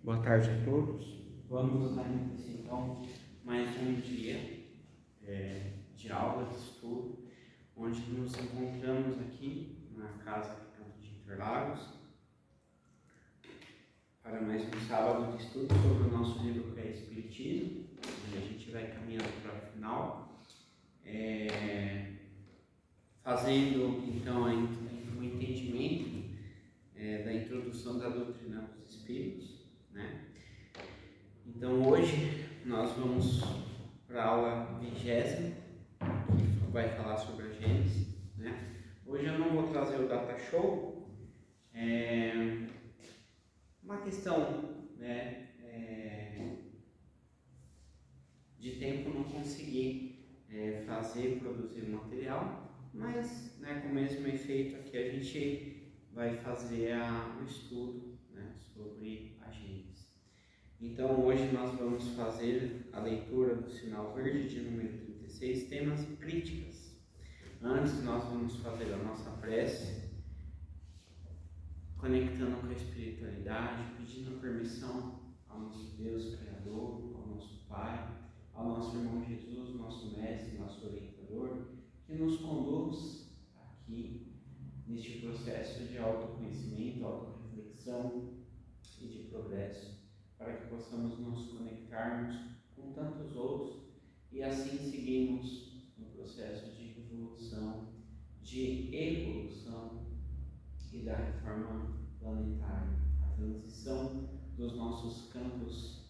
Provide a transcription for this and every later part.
Boa tarde a todos. Vamos dar início então mais um dia de aula, de estudo, onde nos encontramos aqui na Casa Canto de Interlagos para mais um sábado de estudo sobre o nosso livro Pré-Espiritismo, onde a gente vai caminhando para o final, fazendo então o entendimento da introdução da doutrina dos Espíritos, né? Então hoje nós vamos para a aula 20ª, que vai falar sobre a Gênesis, né? Hoje eu não vou trazer o data show, uma questão, né, de tempo não consegui produzir o material, mas, né, com o mesmo efeito aqui a gente vai fazer o estudo, né, sobre a Gênesis. Então hoje nós vamos fazer a leitura do sinal verde de número 36, temas e críticas. Antes nós vamos fazer a nossa prece, conectando com a espiritualidade, pedindo permissão ao nosso Deus Criador, ao nosso Pai, ao nosso irmão Jesus, nosso mestre, nosso orientador, que nos conduz aqui neste processo de autoconhecimento, autorreflexão e de progresso, para que possamos nos conectarmos com tantos outros e assim seguirmos no processo de evolução, de evolução e da reforma planetária, a transição dos nossos campos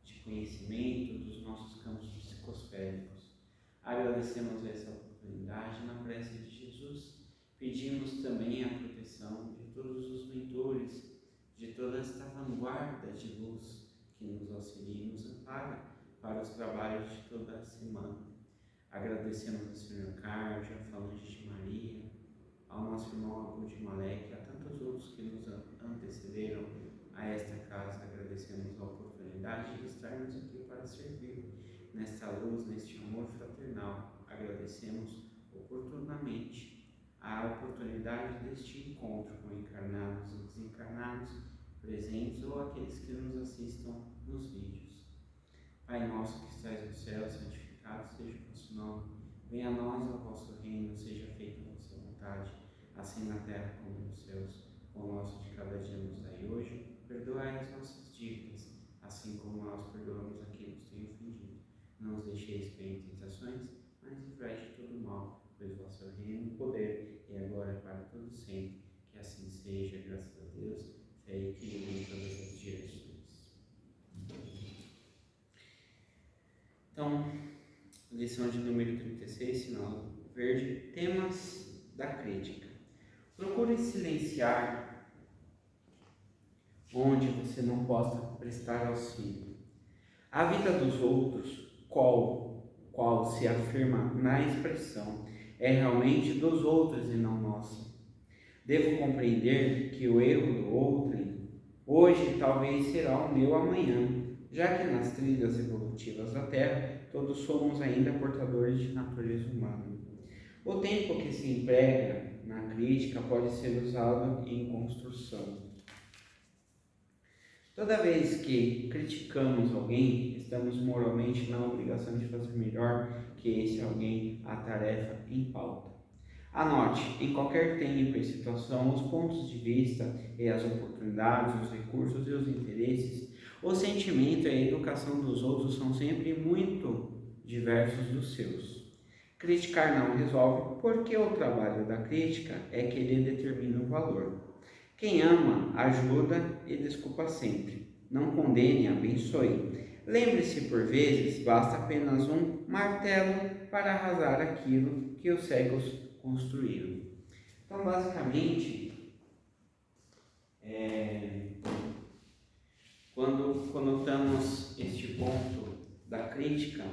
de conhecimento, dos nossos campos psicosféricos. Agradecemos essa oportunidade na prece de Jesus, pedimos também a proteção de todos os mentores, de toda esta vanguarda de luz que nos auxilia e nos ampara para os trabalhos de toda a semana. Agradecemos ao Senhor Cárdio, a Falange de Maria, ao nosso irmão Abu de Malek, a tantos outros que nos antecederam a esta casa. Agradecemos a oportunidade de estarmos aqui para servir nesta luz, neste amor fraternal. Agradecemos oportunamente a oportunidade deste encontro com encarnados e desencarnados, presentes ou aqueles que nos assistam nos vídeos. Pai nosso que estais no céu, santificado seja o vosso nome. Venha a nós o vosso reino, seja feita a vossa vontade, assim na terra como nos céus. O nosso de cada dia nos dai hoje. Perdoai as nossas dívidas, assim como nós perdoamos a quem nos tem ofendido. Não os deixeis cair em tentações, mas livrai de todo mal, pois vosso é o reino, o poder e agora para todo sempre. Que assim seja, graças a Deus, fé e equilíbrio em todas as direções. Então, lição de número 36, sinal verde, temas da crítica. Procure silenciar onde você não possa prestar auxílio. A vida dos outros, qual se afirma na expressão, é realmente dos outros e não nossa. Devo compreender que o erro do outrem hoje talvez será o meu amanhã, já que nas trilhas evolutivas da Terra todos somos ainda portadores de natureza humana. O tempo que se emprega na crítica pode ser usado em construção. Toda vez que criticamos alguém, estamos moralmente na obrigação de fazer melhor que esse alguém a tarefa em pauta. Anote, em qualquer tempo e situação, os pontos de vista e as oportunidades, os recursos e os interesses, o sentimento e a educação dos outros são sempre muito diversos dos seus. Criticar não resolve, porque o trabalho da crítica é que ele determina o valor. Quem ama, ajuda e desculpa sempre. Não condene, abençoe. Lembre-se, por vezes, basta apenas um martelo para arrasar aquilo que os cegos construíram. Então, basicamente, quando conotamos este ponto da crítica,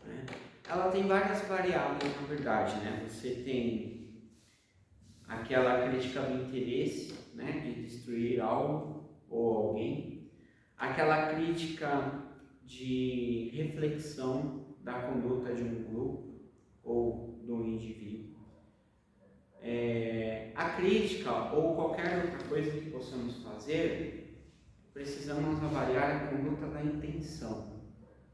né, ela tem várias variáveis, na verdade, né? Você tem aquela crítica do interesse, né, de destruir algo ou alguém, aquela crítica de reflexão da conduta de um grupo ou do indivíduo, crítica ou qualquer outra coisa que possamos fazer, precisamos avaliar a conduta da intenção.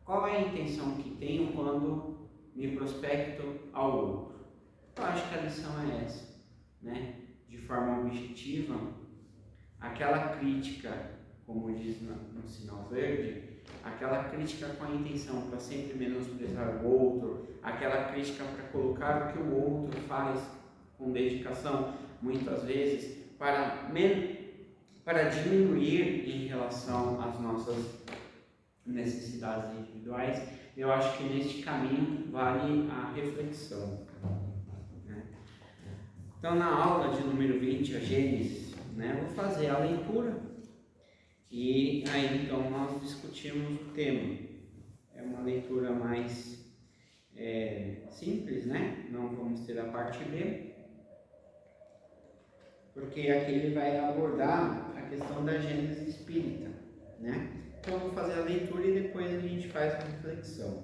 Qual é a intenção que tenho quando me prospecto ao outro? Eu acho que a lição é essa, né? De forma objetiva, aquela crítica, como diz no sinal verde, aquela crítica com a intenção para sempre menosprezar o outro, aquela crítica para colocar o que o outro faz com dedicação, muitas vezes, para diminuir em relação às nossas necessidades individuais. Eu acho que neste caminho vale a reflexão, né? Então, na aula de número 20, a Gênesis, né, vou fazer a leitura e aí então nós discutimos o tema. É uma leitura mais simples, né? Não vamos ter a parte B, porque aqui ele vai abordar a questão da Gênesis espírita, né? Então eu vou fazer a leitura e depois a gente faz a reflexão.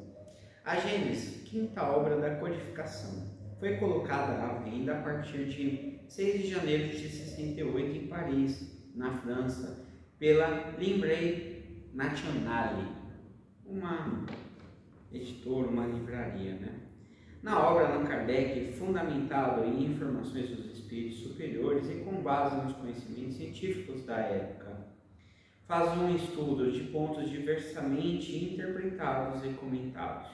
A Gênesis, quinta obra da codificação, foi colocada à venda a partir de 6 de janeiro de 68 em Paris, na França, pela Librairie Nationale, uma editora, uma livraria, né? Na obra, Allan Kardec, fundamentado em informações dos espíritos superiores e com base nos conhecimentos científicos da época, faz um estudo de pontos diversamente interpretados e comentados,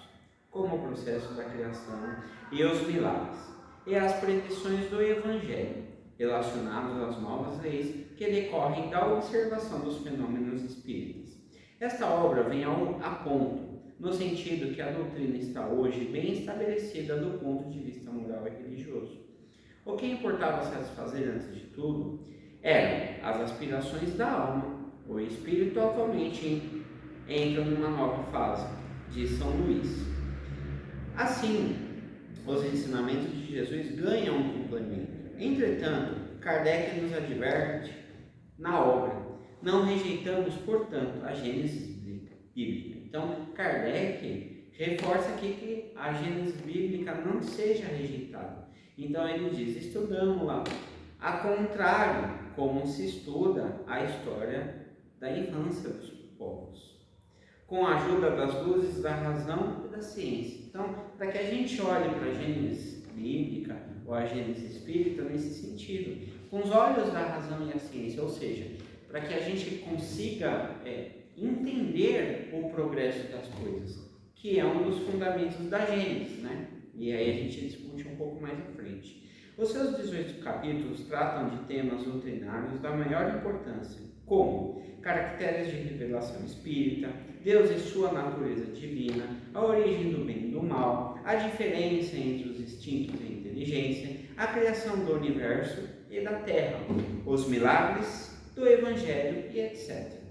como o processo da criação e os milagres, e as predições do Evangelho, relacionados às novas leis que decorrem da observação dos fenômenos espíritas. Esta obra vem a ponto, no sentido que a doutrina está hoje bem estabelecida do ponto de vista moral e religioso. O que importava satisfazer antes de tudo eram as aspirações da alma. O espírito atualmente entra numa nova fase, diz São Luís. Assim, os ensinamentos de Jesus ganham um complemento. Entretanto, Kardec nos adverte na obra: não rejeitamos, portanto, a Gênesis bíblica. Então, Kardec reforça aqui que a Gênesis bíblica não seja rejeitada. Então, ele diz: estudamos-la, a contrário, como se estuda a história da infância dos povos, com a ajuda das luzes da razão e da ciência. Então, para que a gente olhe para a Gênesis bíblica ou a Gênesis espírita nesse sentido, com os olhos da razão e a ciência, ou seja, para que a gente consiga entender o progresso das coisas, que é um dos fundamentos da Gênesis, né? E aí a gente discute um pouco mais à frente. Os seus 18 capítulos tratam de temas doutrinários da maior importância, como caracteres de revelação espírita, Deus e sua natureza divina, a origem do bem e do mal, a diferença entre os instintos e a inteligência, a criação do universo e da terra, os milagres do Evangelho e etc.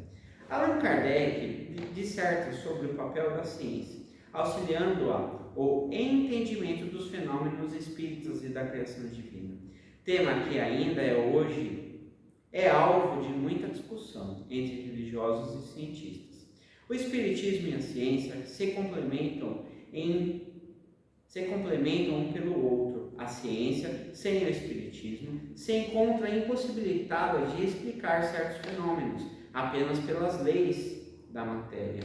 Allan Kardec disserta sobre o papel da ciência, auxiliando-a ao entendimento dos fenômenos espíritas e da criação divina, tema que ainda hoje é alvo de muita discussão entre religiosos e cientistas. O espiritismo e a ciência se complementam um pelo outro. A ciência, sem o espiritismo, se encontra impossibilitada de explicar certos fenômenos apenas pelas leis da matéria.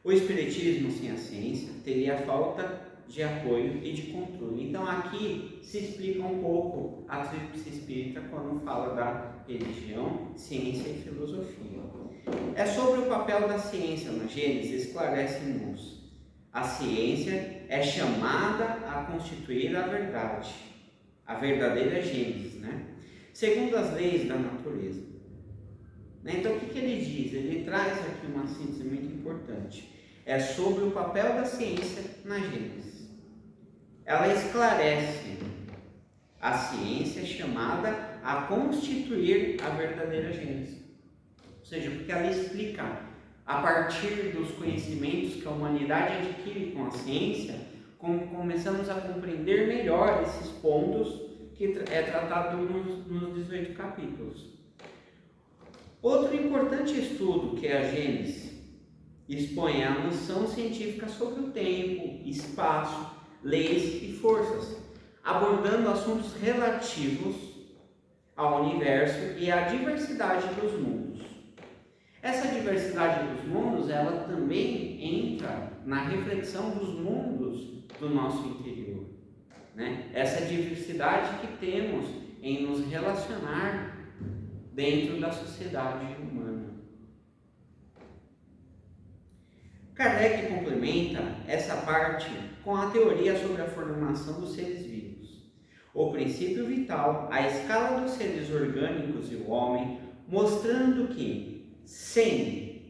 O espiritismo sem a ciência teria falta de apoio e de controle. Então aqui se explica um pouco a tríplice espírita quando fala da religião, ciência e filosofia. É sobre o papel da ciência na Gênesis, esclarece-nos. A ciência é chamada a constituir a verdade, a verdadeira Gênesis, né? Segundo as leis da natureza. Então o que ele diz? Ele traz aqui uma síntese muito importante. É sobre o papel da ciência na Gênesis. Ela esclarece. A ciência é chamada a constituir a verdadeira Gênesis. Ou seja, porque ela explica, a partir dos conhecimentos que a humanidade adquire com a ciência, como começamos a compreender melhor esses pontos que é tratado nos 18 capítulos. Outro importante estudo que é a Gênesis expõe a noção científica sobre o tempo, espaço, leis e forças. abordando assuntos relativos ao universo e à diversidade dos mundos. Essa diversidade dos mundos, ela também entra na reflexão dos mundos do nosso interior, né? Essa diversidade que temos em nos relacionar dentro da sociedade humana. Kardec complementa essa parte com a teoria sobre a formação dos seres vivos. O princípio vital, a escala dos seres orgânicos e o homem, mostrando que, sem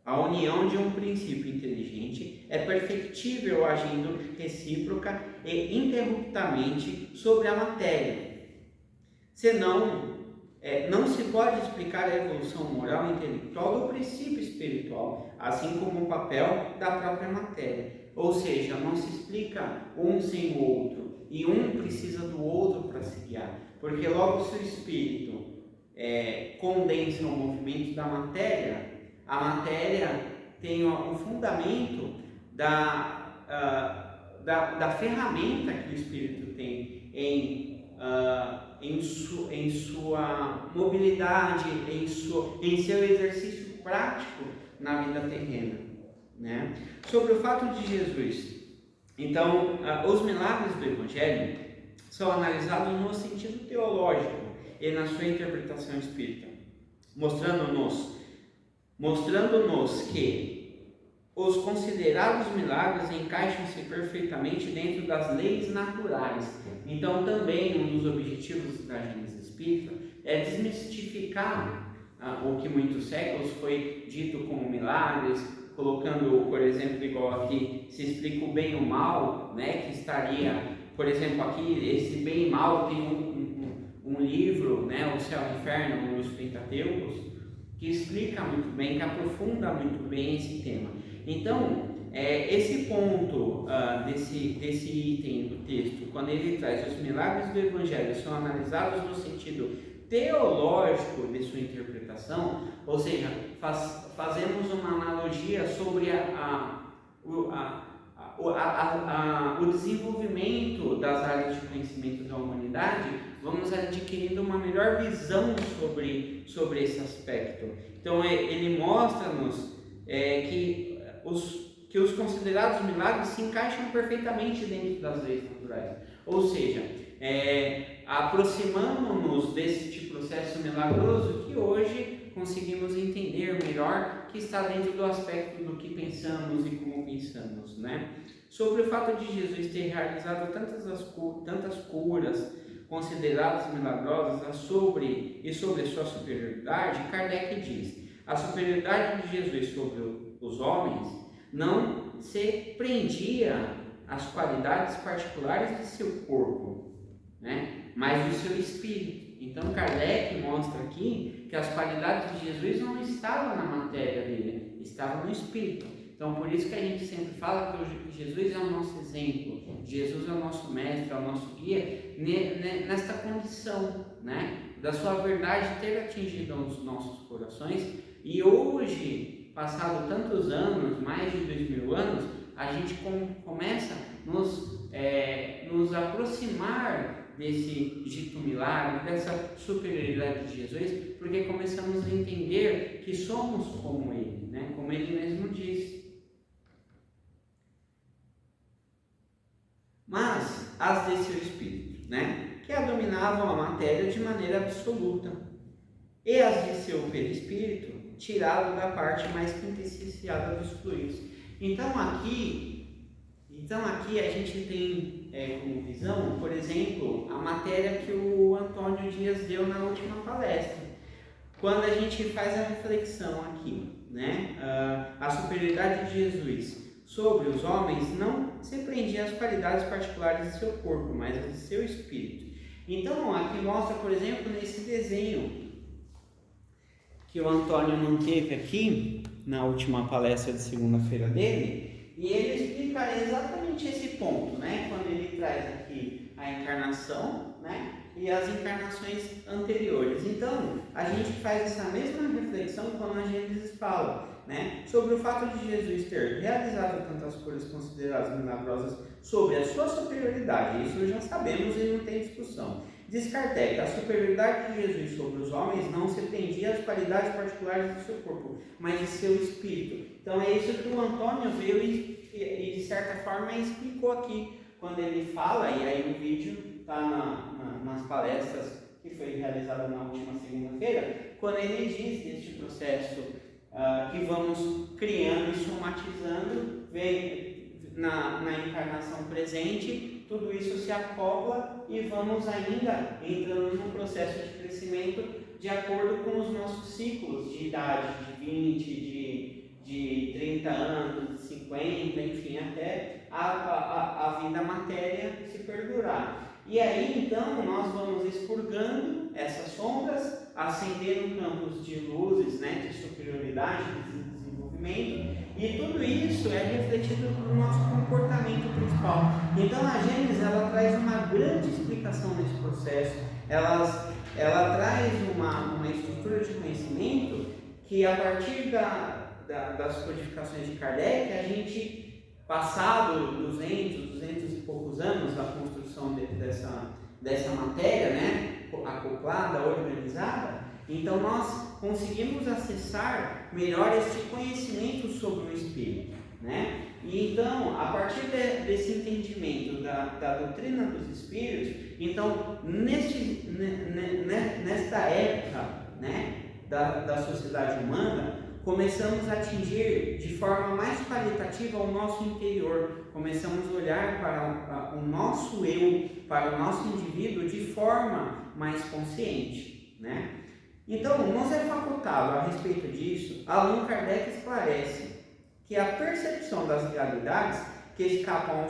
a união de um princípio inteligente, é perfectível agindo recíproca e interruptamente sobre a matéria. Senão, não se pode explicar a evolução moral e intelectual do princípio espiritual, assim como o papel da própria matéria. Ou seja, não se explica um sem o outro, e um precisa do outro para se guiar, porque logo se o espírito condensa o movimento da matéria, a matéria tem o fundamento da ferramenta que o espírito tem em sua mobilidade, em seu exercício prático na vida terrena, né? Sobre o fato de Jesus, então, os milagres do Evangelho são analisados no sentido teológico e na sua interpretação espírita, mostrando-nos que os considerados milagres encaixam-se perfeitamente dentro das leis naturais. Então, também um dos objetivos da Gênese Espírita é desmistificar o que muitos séculos foi dito como milagres, colocando, por exemplo, igual aqui, se explica o bem e o mal, né, que estaria, por exemplo, aqui, esse bem e mal tem um livro, né, O Céu e o Inferno, nos Pentateucos, que explica muito bem, que aprofunda muito bem esse tema. Então, esse ponto desse item do texto, quando ele traz os milagres do Evangelho, são analisados no sentido teológico de sua interpretação, ou seja, fazemos uma analogia sobre o desenvolvimento das áreas de conhecimento da humanidade, vamos adquirindo uma melhor visão sobre esse aspecto. Então, ele mostra-nos que os considerados milagres se encaixam perfeitamente dentro das leis naturais, ou seja, aproximamos-nos desse processo milagroso que hoje conseguimos entender melhor, que está dentro do aspecto do que pensamos e como pensamos, né? Sobre o fato de Jesus ter realizado tantas curas consideradas milagrosas sobre sua superioridade, Kardec diz: a superioridade de Jesus sobre os homens não se prendia às qualidades particulares de seu corpo, né? Mas do seu espírito. Então Kardec mostra aqui que as qualidades de Jesus não estavam na matéria dele, estavam no espírito. Então por isso que a gente sempre fala que Jesus é o nosso exemplo, Jesus é o nosso mestre, é o nosso guia, nesta condição, né, da sua verdade ter atingido os nossos corações. E hoje, passado tantos anos, mais de 2000 anos, a gente começa a nos aproximar desse dito milagre, dessa superioridade de Jesus, porque começamos a entender que somos como Ele, né? Como Ele mesmo disse. Mas as de seu espírito, né, que a dominavam a matéria de maneira absoluta, e as de seu perispírito, tirado da parte mais quintessenciada dos fluidos. Então aqui a gente tem como visão, por exemplo, a matéria que o Antônio Dias deu na última palestra. Quando a gente faz a reflexão aqui, né, a superioridade de Jesus sobre os homens não se prendia às qualidades particulares de seu corpo, mas às de seu espírito. Então aqui mostra, por exemplo, nesse desenho que o Antônio não teve aqui na última palestra de segunda-feira dele, e ele explica exatamente esse ponto, né? Quando ele traz aqui a encarnação, né? E as encarnações anteriores. Então, a gente faz essa mesma reflexão quando a Gênesis fala, né, sobre o fato de Jesus ter realizado tantas curas consideradas milagrosas sobre a sua superioridade. Isso já sabemos e não tem discussão. Diz Kardec: a superioridade de Jesus sobre os homens não se prendia às qualidades particulares do seu corpo, mas de seu espírito. Então é isso que o Antônio veio e de certa forma explicou aqui, quando ele fala, e aí no vídeo está nas palestras que foi realizada na última segunda-feira, quando ele diz deste processo que vamos criando e somatizando, vem na encarnação presente, tudo isso se acopla e vamos ainda entrando num processo de crescimento de acordo com os nossos ciclos de idade, de 20, de 30 anos, de 50, enfim, até a vida matéria se perdurar. E aí, então, nós vamos expurgando essas sombras, acendendo campos de luzes, né, de superioridade, de desenvolvimento, e tudo isso é refletido no nosso comportamento principal. Então, a Gênesis, ela traz uma grande explicação nesse processo, ela traz uma estrutura de conhecimento que, a partir das codificações de Kardec, a gente, passado 200 e poucos anos da construção dessa matéria, né, acoplada, organizada, então nós conseguimos acessar melhor este conhecimento sobre o Espírito, né? E então, a partir desse entendimento da doutrina dos Espíritos, então, nesta época, né, da sociedade humana, começamos a atingir de forma mais qualitativa o nosso interior, começamos a olhar para o nosso eu, para o nosso indivíduo de forma mais consciente, né? Então, nos é facultado a respeito disso, Allan Kardec esclarece que a percepção das realidades que escapam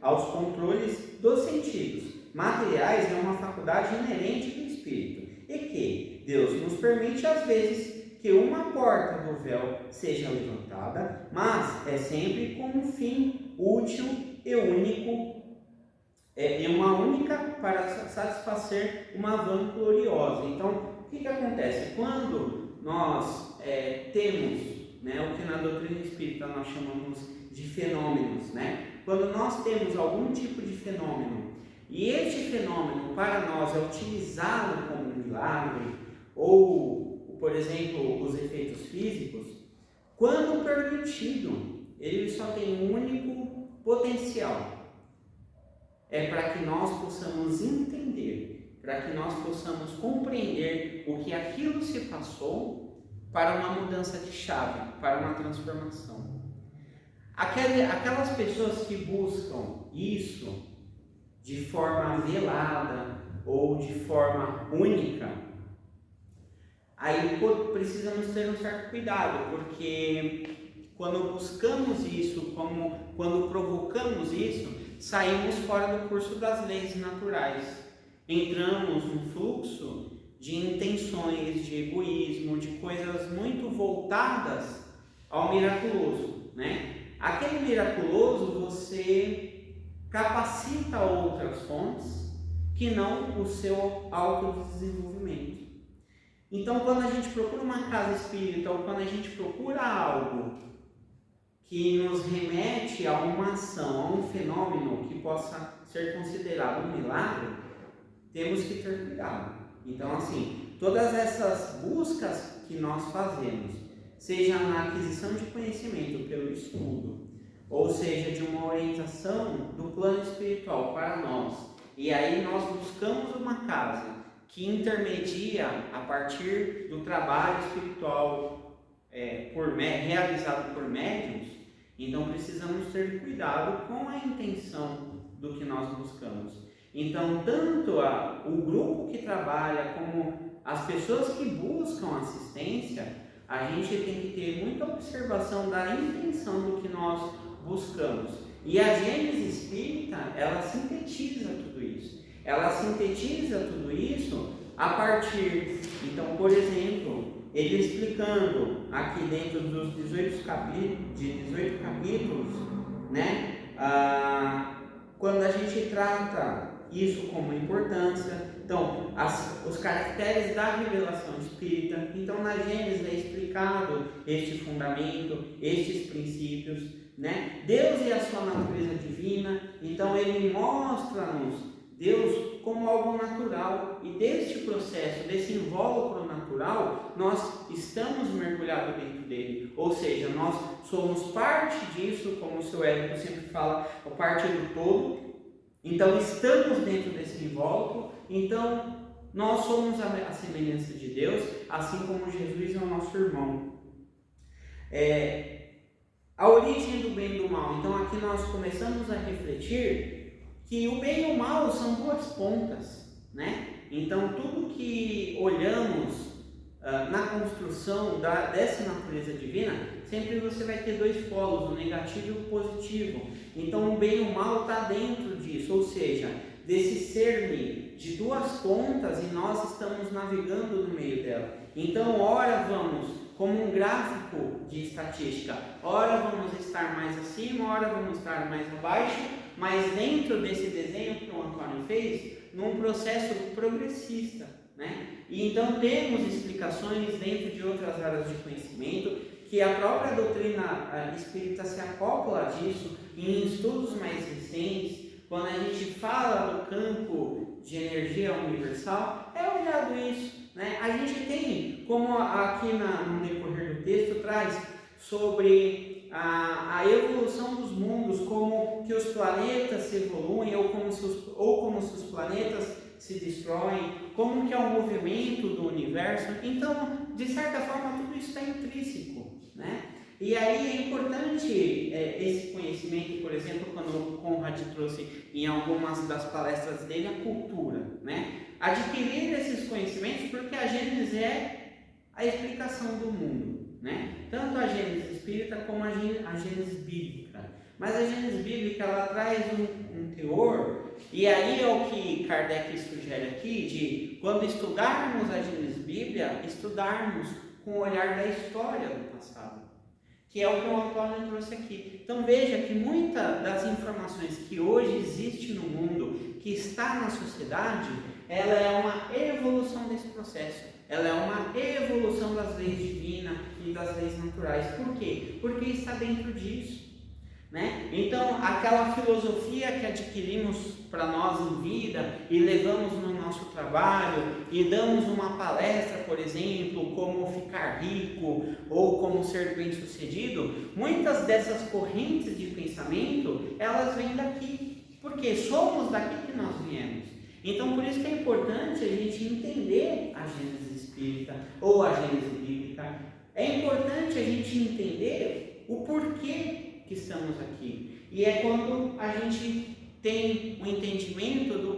aos controles dos sentidos materiais é uma faculdade inerente do espírito e que Deus nos permite às vezes que uma porta do véu seja levantada, mas é sempre com um fim útil e único, e uma única para satisfazer uma vangloriosa. Então, o que acontece? Quando nós temos, né, o que na doutrina espírita nós chamamos de fenômenos, né? Quando nós temos algum tipo de fenômeno e este fenômeno para nós é utilizado como um milagre, ou por exemplo, os efeitos físicos, quando permitido, ele só tem um único potencial. É para que nós possamos entender, para que nós possamos compreender o que aquilo se passou para uma mudança de chave, para uma transformação. Aquelas pessoas que buscam isso de forma velada ou de forma única, aí precisamos ter um certo cuidado, porque quando buscamos isso, quando provocamos isso, saímos fora do curso das leis naturais. Entramos num fluxo de intenções, de egoísmo, de coisas muito voltadas ao miraculoso, né? Aquele miraculoso você capacita outras fontes que não o seu autodesenvolvimento. Então, quando a gente procura uma casa espírita ou quando a gente procura algo que nos remete a uma ação, a um fenômeno que possa ser considerado um milagre, temos que ter cuidado. Então, assim, todas essas buscas que nós fazemos, seja na aquisição de conhecimento pelo estudo, ou seja, de uma orientação do plano espiritual para nós, e aí nós buscamos uma casa que intermedia a partir do trabalho espiritual realizado por médiuns, então precisamos ter cuidado com a intenção do que nós buscamos. Então, tanto o grupo que trabalha como as pessoas que buscam assistência, a gente tem que ter muita observação da intenção do que nós buscamos. E a Gênesis Espírita, ela sintetiza tudo isso. Ela sintetiza tudo isso a partir, então, por exemplo, ele explicando aqui dentro dos 18 capítulos, né, quando a gente trata isso como importância, então, os caracteres da revelação espírita, então na Gênesis é explicado este fundamento, estes princípios. né? Deus e a sua natureza divina, então Ele mostra-nos Deus como algo natural, e deste processo, desse invólucro natural, nós estamos mergulhados dentro dele, ou seja, nós somos parte disso, como o seu Érico sempre fala, parte do todo, então estamos dentro desse invólucro, então nós somos a semelhança de Deus, assim como Jesus é o nosso irmão. A origem do bem e do mal, então aqui nós começamos a refletir que o bem e o mal são duas pontas, né? Então tudo que olhamos na construção dessa natureza divina, sempre você vai ter dois polos, o negativo e o positivo. Então o bem e o mal está dentro disso, ou seja, desse cerne de duas pontas, e nós estamos navegando no meio dela. Então ora vamos como um gráfico de estatística, ora vamos estar mais acima, ora vamos estar mais abaixo, mas dentro desse desenho que o Antônio fez, num processo progressista, né? E então temos explicações dentro de outras áreas de conhecimento, que a própria doutrina espírita se acopla disso em estudos mais recentes. Quando a gente fala do campo de energia universal, é olhado isso, né? A gente tem, como aqui no decorrer do texto traz, sobre a evolução dos mundos, como que os planetas se evoluem, ou como se os planetas se destroem, como que é o movimento do universo. Então, de certa forma, tudo isso está intrínseco, né? E aí é importante esse conhecimento, por exemplo, quando o Conrad trouxe em algumas das palestras dele a cultura, né? Adquirir esses conhecimentos, porque a Gênesis é a explicação do mundo, né? Tanto a Gênesis espírita como a Gênesis bíblica. Mas a Gênesis bíblica, ela traz um teor, e aí é o que Kardec sugere aqui, de quando estudarmos a Gênesis bíblica, estudarmos com o olhar da história do passado, que é o que o Antônio trouxe aqui. Então veja que muitas das informações que hoje existem no mundo, que está na sociedade, ela é uma evolução desse processo. Ela é uma evolução das leis divinas e das leis naturais. Por quê? Porque está dentro disso, né? Então, aquela filosofia que adquirimos para nós em vida e levamos no nosso trabalho e damos uma palestra, por exemplo, como ficar rico ou como ser bem-sucedido, muitas dessas correntes de pensamento, elas vêm daqui, porque somos daqui que nós viemos. Então, por isso que é importante a gente entender a Gênesis espírita ou a Gênesis bíblica. É importante a gente entender o porquê que estamos aqui. E é quando a gente tem o entendimento do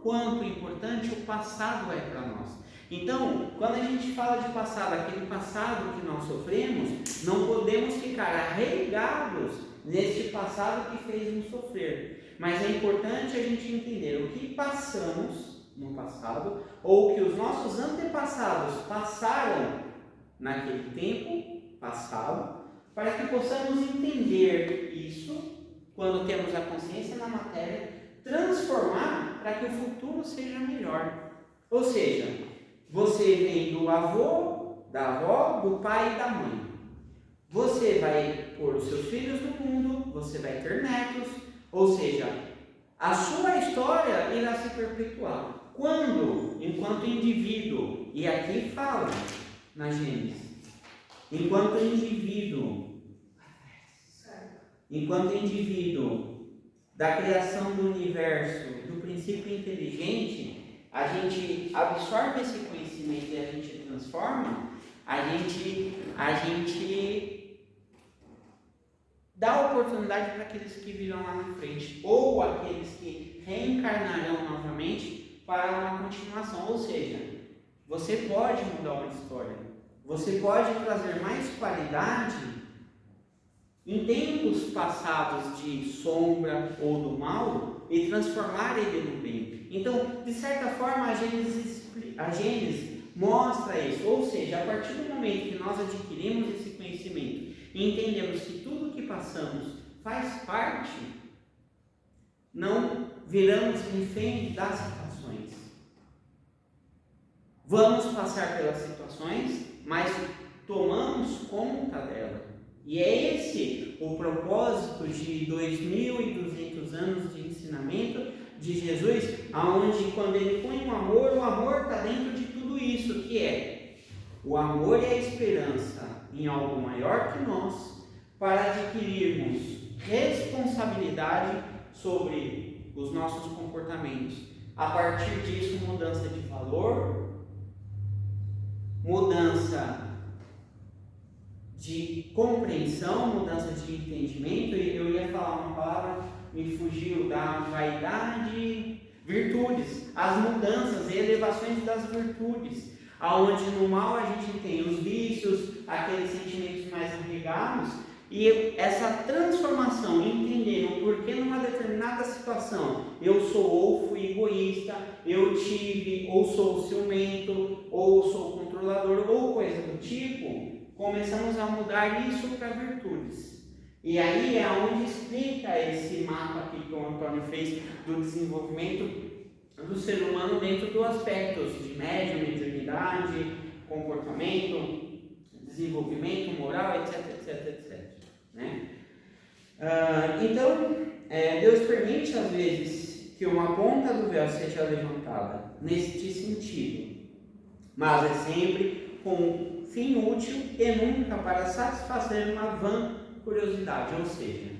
quanto importante o passado é para nós. Então, quando a gente fala de passado, aquele passado que nós sofremos, não podemos ficar arraigados neste passado que fez nos sofrer. Mas é importante a gente entender o que passamos no passado, ou que os nossos antepassados passaram naquele tempo passado, para que possamos entender isso quando temos a consciência na matéria, transformar para que o futuro seja melhor. Ou seja, você vem do avô, da avó, do pai e da mãe. Você vai pôr os seus filhos no mundo, você vai ter netos, ou seja, a sua história irá se perpetuar. Quando? Enquanto indivíduo, e aqui fala na Gênesis, enquanto indivíduo da criação do universo, do princípio inteligente, a gente absorve esse conhecimento e a gente transforma, a gente dá oportunidade para aqueles que virão lá na frente, ou aqueles que reencarnarão novamente para uma continuação. Ou seja, você pode mudar uma história, você pode trazer mais qualidade em tempos passados de sombra ou do mal e transformar ele no bem. Então, de certa forma, a Gênesis mostra isso. Ou seja, a partir do momento que nós adquirimos esse conhecimento e entendemos que tudo que passamos faz parte, não viramos refém das situações. Vamos passar pelas situações, mas tomamos conta dela. E é esse o propósito de 2.200 anos de ensinamento de Jesus, aonde quando ele põe o amor está dentro de tudo isso, que é o amor e a esperança em algo maior que nós, para adquirirmos responsabilidade sobre os nossos comportamentos. A partir disso, mudança de valor, mudança de compreensão, mudança de entendimento. E eu ia falar uma palavra, me fugiu, da vaidade, virtudes, as mudanças e elevações das virtudes, aonde no mal a gente tem os vícios, aqueles sentimentos mais arraigados, e essa transformação, entendendo por que numa determinada situação eu sou ou fui egoísta, eu tive, ou sou ciumento, ou sou controlador, ou coisa do tipo, começamos a mudar isso para virtudes. E aí é onde explica esse mapa aqui que o Antônio fez do desenvolvimento do ser humano dentro dos aspectos de média, mediunidade, comportamento, desenvolvimento moral, etc, etc, etc. Né? Então, Deus permite às vezes que uma ponta do véu seja levantada neste sentido, mas é sempre com fim útil e nunca para satisfazer uma vã curiosidade, ou seja,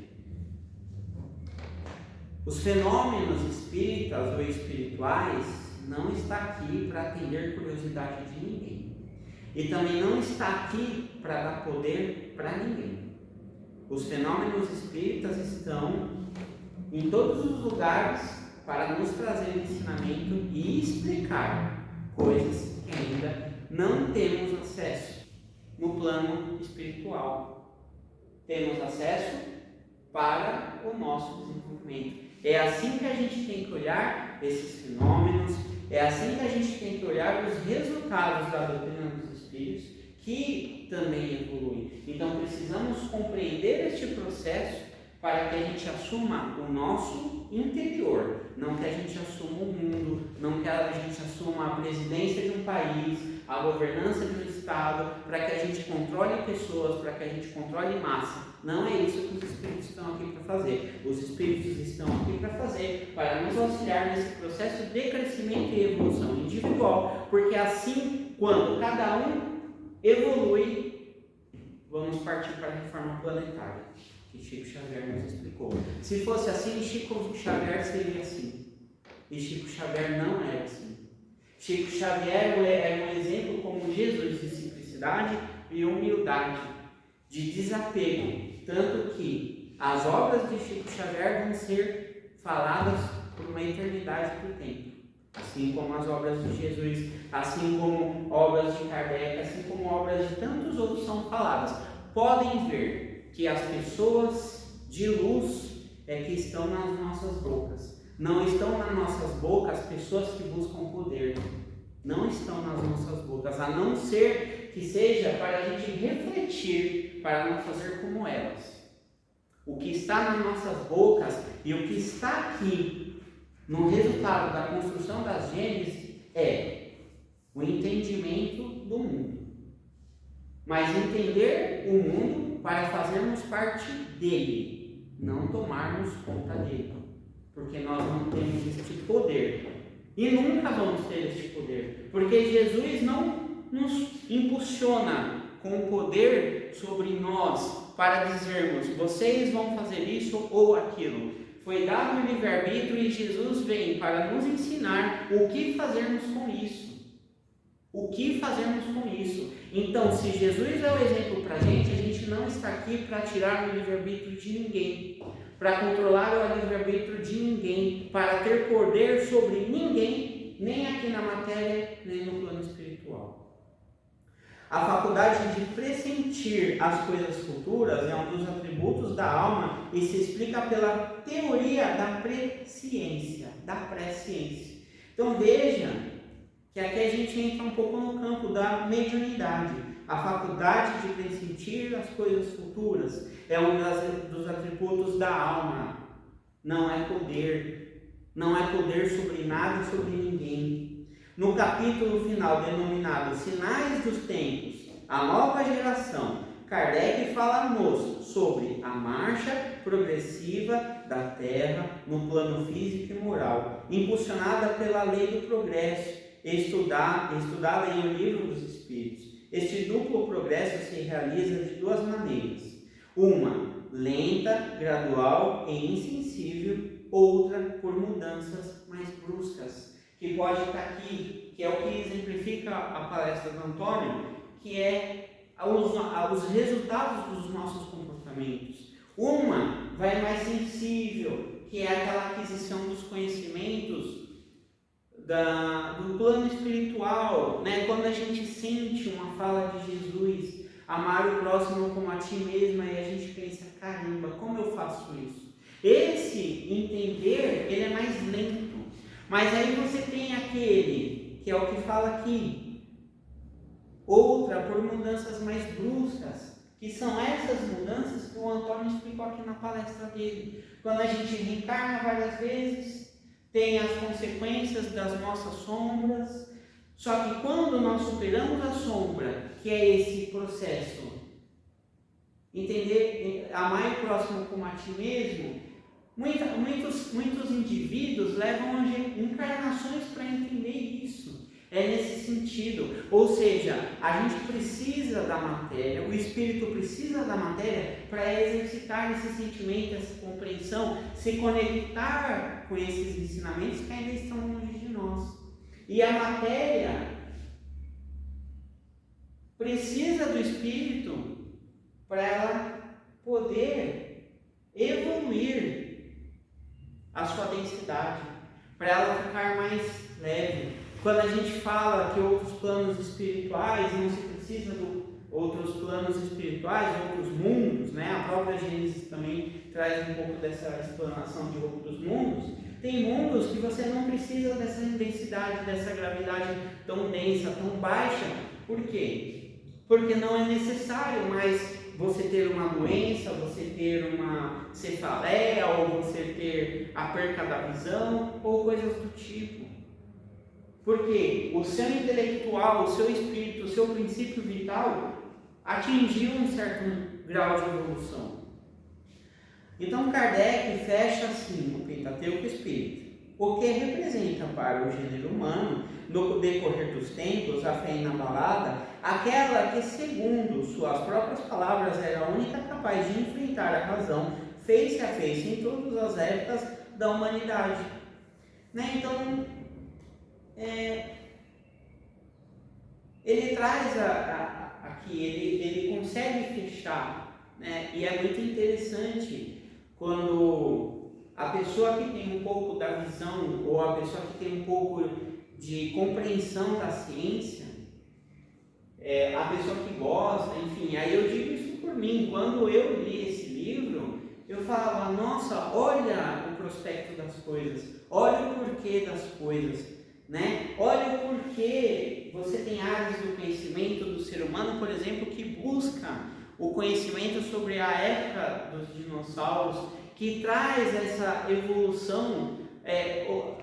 os fenômenos espíritas ou espirituais não está aqui para atender curiosidade de ninguém, e também não está aqui para dar poder para ninguém. Os fenômenos espíritas estão em todos os lugares para nos trazer ensinamento e explicar coisas que ainda não temos acesso no plano espiritual. Temos acesso para o nosso desenvolvimento. É assim que a gente tem que olhar esses fenômenos, é assim que a gente tem que olhar os resultados da doutrina dos espíritos, que também evolui. Então precisamos compreender este processo para que a gente assuma o nosso interior, não que a gente assuma o mundo, não que a gente assuma a presidência de um país, a governança de um estado, para que a gente controle pessoas, para que a gente controle massa. Não é isso que os espíritos estão aqui para fazer. Os espíritos estão aqui para fazer, para nos auxiliar nesse processo de crescimento e evolução individual, porque assim, quando cada um evolui, vamos partir para a reforma planetária, que Chico Xavier nos explicou. Se fosse assim, Chico Xavier seria assim. E Chico Xavier não é assim. Chico Xavier é um exemplo como Jesus de simplicidade e humildade, de desapego, tanto que as obras de Chico Xavier vão ser faladas por uma eternidade do tempo, assim como as obras de Jesus, assim como obras de Kardec, assim como obras de tantos outros são faladas. Podem ver que as pessoas de luz é que estão nas nossas bocas. Não estão nas nossas bocas pessoas que buscam poder. Não estão nas nossas bocas, a não ser que seja para a gente refletir, para não fazer como elas. O que está nas nossas bocas e o que está aqui no resultado da construção das Gênesis é o entendimento do mundo. Mas entender o mundo para fazermos parte dele, não tomarmos conta dele, porque nós não temos este poder e nunca vamos ter este poder, porque Jesus não nos impulsiona com poder sobre nós para dizermos, vocês vão fazer isso ou aquilo. Foi dado o livre-arbítrio e Jesus vem para nos ensinar o que fazermos com isso. O que fazermos com isso? Então, se Jesus é o exemplo para a gente não está aqui para tirar o livre-arbítrio de ninguém, para controlar o livre-arbítrio de ninguém, para ter poder sobre ninguém, nem aqui na matéria, nem no plano espiritual. A faculdade de pressentir as coisas futuras é um dos atributos da alma e se explica pela teoria da presciência, Então veja que aqui a gente entra um pouco no campo da mediunidade. A faculdade de pressentir as coisas futuras é um dos atributos da alma. Não é poder sobre nada e sobre ninguém. No capítulo final denominado Sinais dos Tempos, a nova geração Kardec fala-nos sobre a marcha progressiva da Terra no plano físico e moral, impulsionada pela lei do progresso, estudada em O Livro dos Espíritos. Este duplo progresso se realiza de duas maneiras: uma lenta, gradual e insensível, outra por mudanças mais bruscas, que pode estar aqui, que é o que exemplifica a palestra do Antônio, que é os resultados dos nossos comportamentos. Uma vai mais sensível, que é aquela aquisição dos conhecimentos do plano espiritual, né? Quando a gente sente uma fala de Jesus, amar o próximo como a ti mesma, e a gente pensa, caramba, como eu faço isso? Esse entender, ele é mais lento. Mas aí você tem aquele, que é o que fala aqui, outra por mudanças mais bruscas, que são essas mudanças que o Antônio explicou aqui na palestra dele. Quando a gente reencarna várias vezes, tem as consequências das nossas sombras, só que quando nós superamos a sombra, que é esse processo, entender, amar o próximo como a ti mesmo, muitos indivíduos levam encarnações para entender isso. É nesse sentido, ou seja, a gente precisa da matéria, o espírito precisa da matéria para exercitar esse sentimento, essa compreensão, se conectar com esses ensinamentos que ainda estão longe de nós. E a matéria precisa do espírito para ela poder evoluir a sua densidade, para ela ficar mais leve. Quando a gente fala que outros planos espirituais, não se precisa de outros planos espirituais, outros mundos, né? A própria Gênesis também traz um pouco dessa explanação de outros mundos. Tem mundos que você não precisa dessa densidade, dessa gravidade tão densa, tão baixa. Por quê? Porque não é necessário mais você ter uma doença, você ter uma cefaleia, ou você ter a perca da visão, ou coisas do tipo. Porque o seu intelectual, o seu espírito, o seu princípio vital atingiu um certo grau de evolução. Então Kardec fecha assim o Pentateuco Espírita, o que representa para o gênero humano, no decorrer dos tempos, a fé inabalada, aquela que, segundo suas próprias palavras, era a única capaz de enfrentar a razão face a face em todas as épocas da humanidade. Né? Então, ele traz aqui, ele consegue fechar, né? E é muito interessante quando a pessoa que tem um pouco da visão, ou a pessoa que tem um pouco de compreensão da ciência, a pessoa que gosta, enfim, aí eu digo isso por mim. Quando eu li esse livro, eu falava, nossa, olha o prospecto das coisas, olha o porquê das coisas, né? Olha o porquê você tem áreas do conhecimento do ser humano, por exemplo, que busca o conhecimento sobre a época dos dinossauros, que traz essa evolução.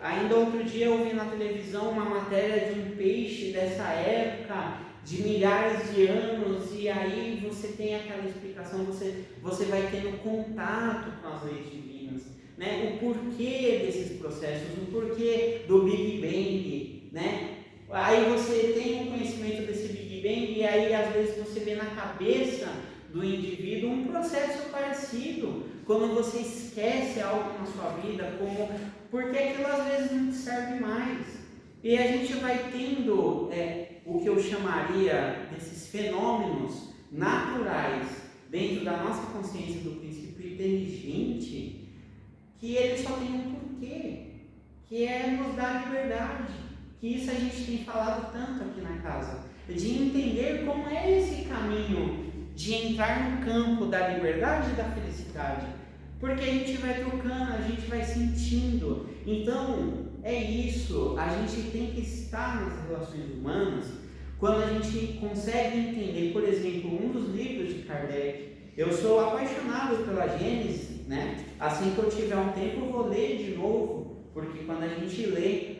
Ainda outro dia eu vi na televisão uma matéria de um peixe dessa época, de milhares de anos, e aí você tem aquela explicação, você vai tendo contato com as leis divinas, né? O porquê desses processos, o porquê do Big Bang, né? Aí você tem um conhecimento desse Big Bang, e aí às vezes você vê na cabeça do indivíduo um processo parecido, quando você esquece algo na sua vida, porque aquilo às vezes não te serve mais. E a gente vai tendo o que eu chamaria desses fenômenos naturais dentro da nossa consciência do princípio inteligente, que ele só tem um porquê, que é nos dar liberdade, que isso a gente tem falado tanto aqui na casa, de entender como é esse caminho de entrar no campo da liberdade e da felicidade, porque a gente vai trocando, a gente vai sentindo. Então é isso, a gente tem que estar nas relações humanas quando a gente consegue entender, por exemplo, um dos livros de Kardec. Eu sou apaixonado pela Gênesis, né? Assim que eu tiver um tempo eu vou ler de novo, porque quando a gente lê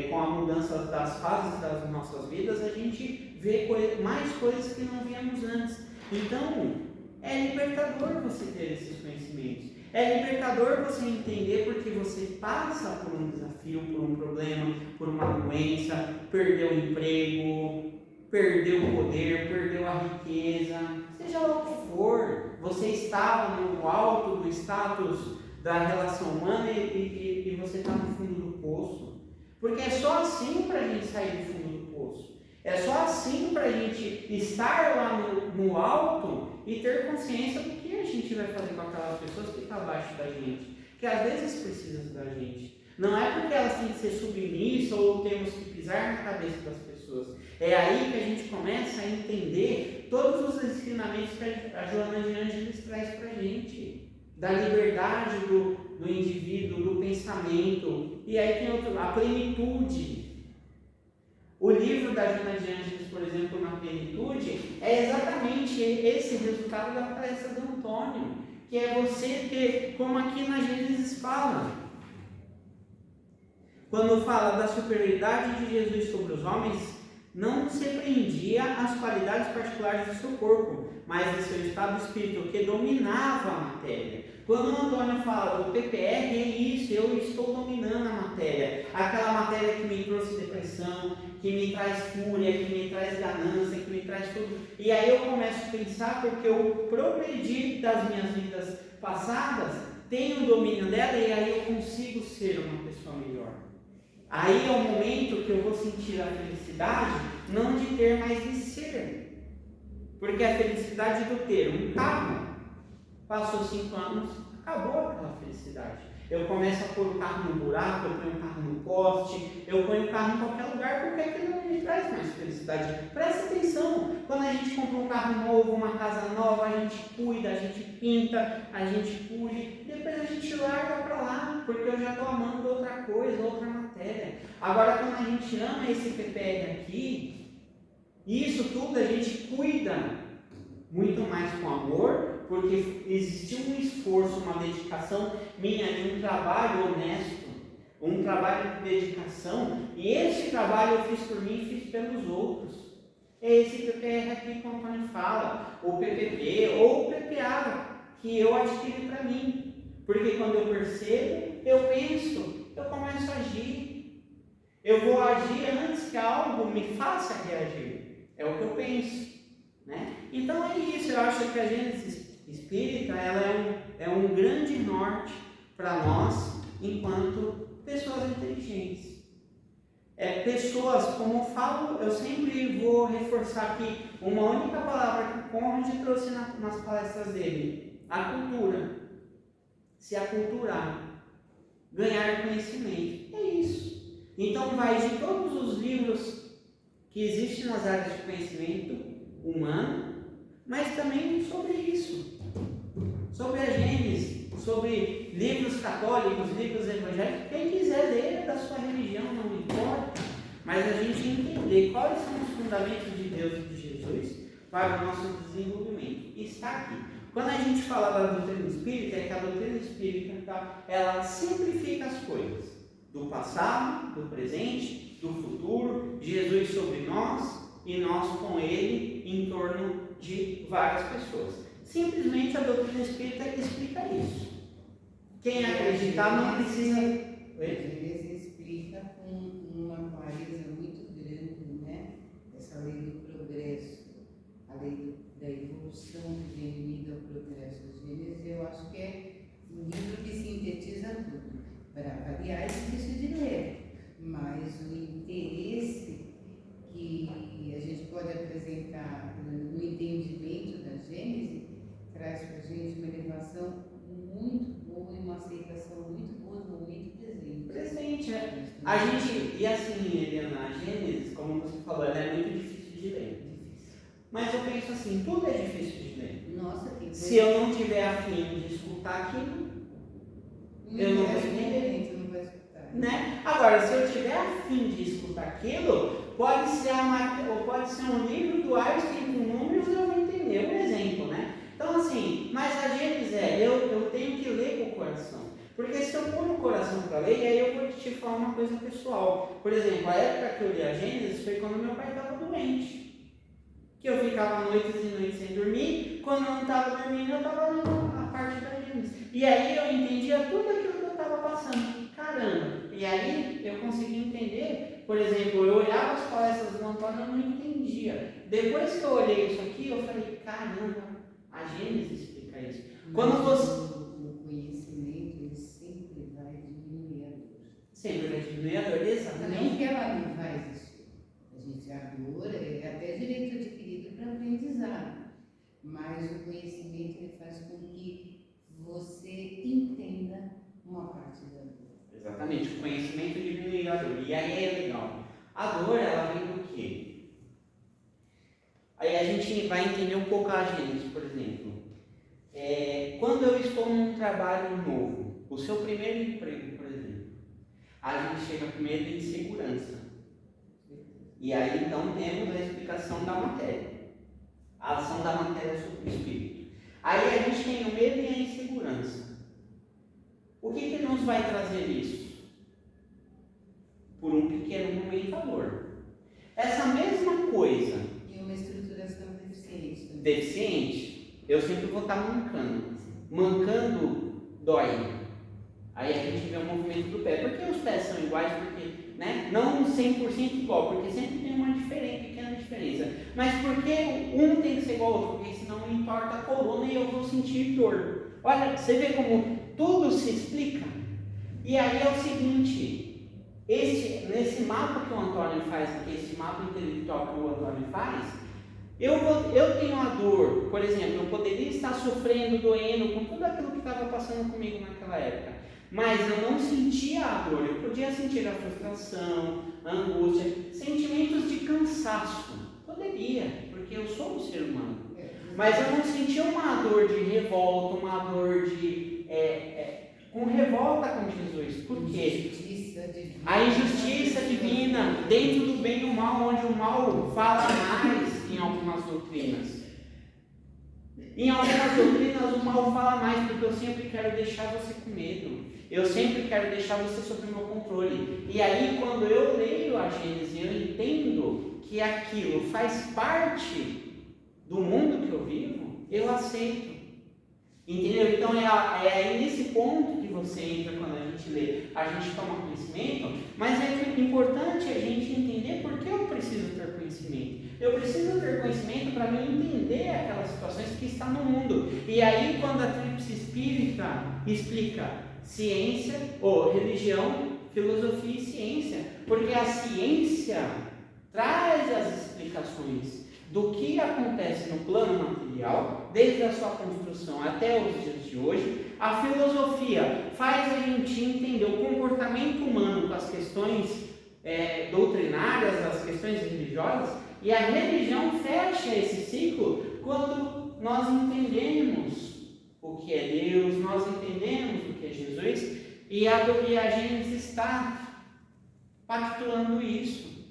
com a mudança das fases das nossas vidas, a gente vê mais coisas que não víamos antes. Então, é libertador você ter esses conhecimentos. É libertador você entender porque você passa por um desafio, por um problema, por uma doença, perdeu o emprego, perdeu o poder, perdeu a riqueza, seja lá o que for. Você estava no alto do status da relação humana e você está no fundo do poço. Porque é só assim para a gente sair do fundo do poço. É só assim para a gente estar lá no alto e ter consciência do que a gente vai fazer com aquelas pessoas que estão abaixo da gente, que às vezes precisam da gente. Não é porque elas têm que ser submissas ou temos que pisar na cabeça das pessoas. É aí que a gente começa a entender todos os ensinamentos que a Joana de Ângeles traz para a gente, da liberdade do indivíduo, do pensamento. E aí tem a plenitude. O livro da Joana de Ângeles, por exemplo, na plenitude, é exatamente esse resultado da palestra do Antônio, que é você ter, como aqui na Gênesis fala, quando fala da superioridade de Jesus sobre os homens, não se prendia às qualidades particulares do seu corpo, mas de seu estado de espírito, que dominava a matéria. Quando o Antônio fala do PPR, é isso, eu estou dominando a matéria. Aquela matéria que me trouxe depressão, que me traz fúria, que me traz ganância, que me traz tudo. E aí eu começo a pensar, porque eu progredi das minhas vidas passadas, tenho o domínio dela e aí eu consigo ser uma pessoa melhor. Aí é o momento que eu vou sentir a felicidade, não de ter, mas de ser. Porque a felicidade do ter um carro, passou 5 anos, acabou aquela felicidade. Eu começo a pôr o carro no buraco, eu ponho o carro no poste, eu ponho o carro em qualquer lugar, porque aquilo não me traz mais felicidade. Presta atenção, quando a gente compra um carro novo, uma casa nova, a gente cuida, a gente pinta, a gente pule, depois a gente larga para lá, porque eu já estou amando outra coisa, outra matéria. Agora, quando a gente ama esse PPR aqui, isso tudo a gente cuida muito mais com amor, porque existiu um esforço, uma dedicação minha de um trabalho honesto, um trabalho de dedicação, e esse trabalho eu fiz por mim e fiz pelos outros. É esse PPR aqui que o Antônio fala, o PPP ou o PPA, que eu adquiri para mim. Porque quando eu percebo, eu penso, eu começo a agir. Eu vou agir antes que algo me faça reagir. É o que eu penso. Né? Então é isso, eu acho que a Gênesis Espírita ela é um grande norte para nós enquanto pessoas inteligentes. Pessoas, como eu falo, eu sempre vou reforçar aqui uma única palavra que o Conrad trouxe nas palestras dele: a cultura. Se aculturar, ganhar conhecimento. É isso. Então vai de todos os livros que existem nas áreas de conhecimento humano, mas também sobre isso, sobre a Gênesis, sobre livros católicos, livros evangélicos. Quem quiser ler da sua religião, não importa, mas a gente entender quais são os fundamentos de Deus e de Jesus para o nosso desenvolvimento. E está aqui. Quando a gente fala da doutrina espírita, é que a doutrina espírita ela simplifica as coisas do passado, do presente, do futuro, Jesus sobre nós e nós com ele em torno de várias pessoas. Simplesmente a doutrina espírita explica isso. Quem acreditar não precisa... Às vezes explica com uma clareza muito grande, né? Essa lei do progresso, a lei da evolução que vem unida ao progresso das Gênesis. Eu acho que é um livro que sintetiza tudo. Para variar, é difícil de ler, mas o interesse que a gente pode apresentar no entendimento da Gênese traz para a gente uma elevação muito boa e uma aceitação muito boa no momento presente. Presente, é. A gente, e assim, Eliana, a Gênesis, como você falou, ela é muito difícil de ler. Mas eu penso assim, tudo é difícil de ler. Nossa, que coisa. Se eu não tiver afim de escutar aquilo, eu não vou entender. Não vai escutar. Né? Agora, se eu tiver afim de escutar aquilo, pode ser um livro do Einstein com números, eu vou entender. Um exemplo, né? Então, assim, mas a Gênesis eu tenho que ler com o coração. Porque se eu pôr no coração para ler, aí eu vou te falar uma coisa pessoal. Por exemplo, a época que eu li a Gênesis foi quando meu pai estava doente. Que eu ficava noites e noites sem dormir, quando eu não estava dormindo, eu estava lendo a parte da Gênesis. E aí eu entendia tudo aquilo que eu estava passando. Caramba! E aí eu consegui entender, por exemplo, eu olhava as palestras do Antônio e eu não entendia. Depois que eu olhei isso aqui, eu falei, caramba, a Gênesis explica isso. Quando você... O conhecimento, ele sempre vai diminuir a dor. Sempre vai diminuir a dor, exatamente. Não que ela não vai existir. A dor é até direito adquirido para aprendizado. Mas o conhecimento ele faz com que você entenda uma parte da dor. Exatamente, o conhecimento diminui a dor. E aí é legal. A dor, ela vem do quê? Aí a gente vai entender um pouco a Gênesis, por exemplo. Quando eu estou num trabalho novo, o seu primeiro emprego, por exemplo, a gente chega primeiro em segurança. E aí então temos a explicação da matéria. A ação da matéria sobre o espírito. Aí a gente tem o medo e a insegurança. O que nos vai trazer isso? Por um pequeno momento a dor. Essa mesma coisa. E uma estruturação deficiente. Deficiente, eu sempre vou estar mancando. Mancando dói. Aí a gente vê o movimento do pé. Por que os pés são iguais? Porque, não 100% igual, porque sempre tem uma pequena diferença. Mas por que um tem que ser igual ao outro? Porque senão entorta a coluna e eu vou sentir dor. Olha, você vê como tudo se explica? E aí é o seguinte, nesse mapa que o Antônio faz aqui, esse mapa intelectual que o Antônio faz, eu tenho a dor, por exemplo, eu poderia estar sofrendo, doendo com tudo aquilo que estava passando comigo naquela época, mas eu não sentia a dor, eu podia sentir a frustração, a angústia, sentimentos de cansaço, poderia, porque eu sou um ser humano, mas eu não sentia uma dor de revolta, uma dor de com revolta com Jesus. Por quê? A injustiça divina, dentro do bem e do mal, onde o mal fala mais em algumas doutrinas. Em algumas doutrinas o mal fala mais, porque eu sempre quero deixar você com medo. Eu sempre quero deixar você sob o meu controle. E aí, quando eu leio a Gênesis, eu entendo que aquilo faz parte do mundo que eu vivo, eu aceito. Entendeu? Então é aí nesse ponto que você entra quando a gente lê. A gente toma conhecimento, mas é importante a gente entender por que eu preciso ter conhecimento. Eu preciso ter conhecimento para me entender aquelas situações que estão no mundo. E aí quando a Tríplice Espírita explica ciência, ou religião, filosofia e ciência, porque a ciência traz as explicações do que acontece no plano material, desde a sua construção até os dias de hoje. A filosofia faz a gente entender o comportamento humano com as questões doutrinárias, as questões religiosas, e a religião fecha esse ciclo quando nós entendemos o que é Deus, nós entendemos o que é Jesus, e a Gênesis está pactuando isso,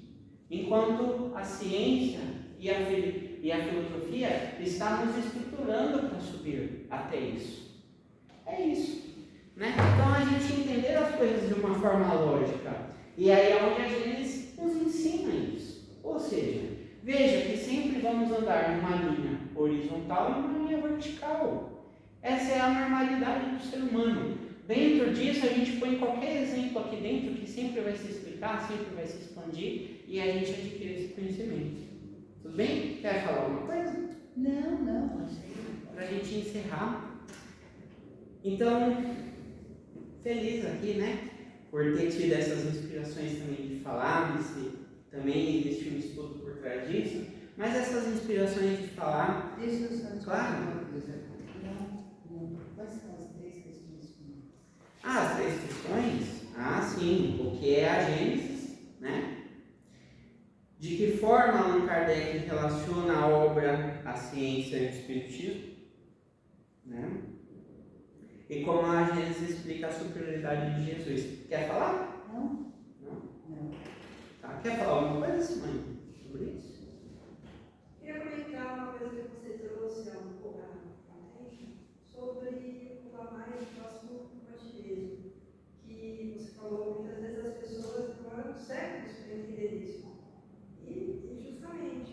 enquanto a ciência e a filosofia está nos estruturando para subir até isso. É isso. Então a gente entender as coisas de uma forma lógica. E aí é onde a Gênesis nos ensina isso. Ou seja, veja que sempre vamos andar numa linha horizontal e numa linha vertical. Essa é a normalidade do ser humano. Dentro disso a gente põe qualquer exemplo aqui dentro que sempre vai se explicar, sempre vai se expandir e a gente adquire esse conhecimento. Tudo bem? Quer falar alguma coisa? Não, achei. Para a gente encerrar. Então, feliz aqui, por ter tido essas inspirações também de falar, também existe um estudo por trás disso, mas essas inspirações de falar... Deixa eu só te claro. falar uma coisa. Não. Quais são as 3 questões finais? As 3 questões? Sim. O que é a Gênesis, De que forma Allan Kardec relaciona a obra, a ciência e o espiritismo, E como a Gênesis explica a superioridade de Jesus. Quer falar? Não. Tá. Quer falar alguma coisa, Simone, sobre isso? Queria comentar uma coisa que você trouxe há um pouco sobre o amar próximo a ti mesmo. Que você falou, muitas vezes as pessoas demoram séculos para entender isso. E justamente,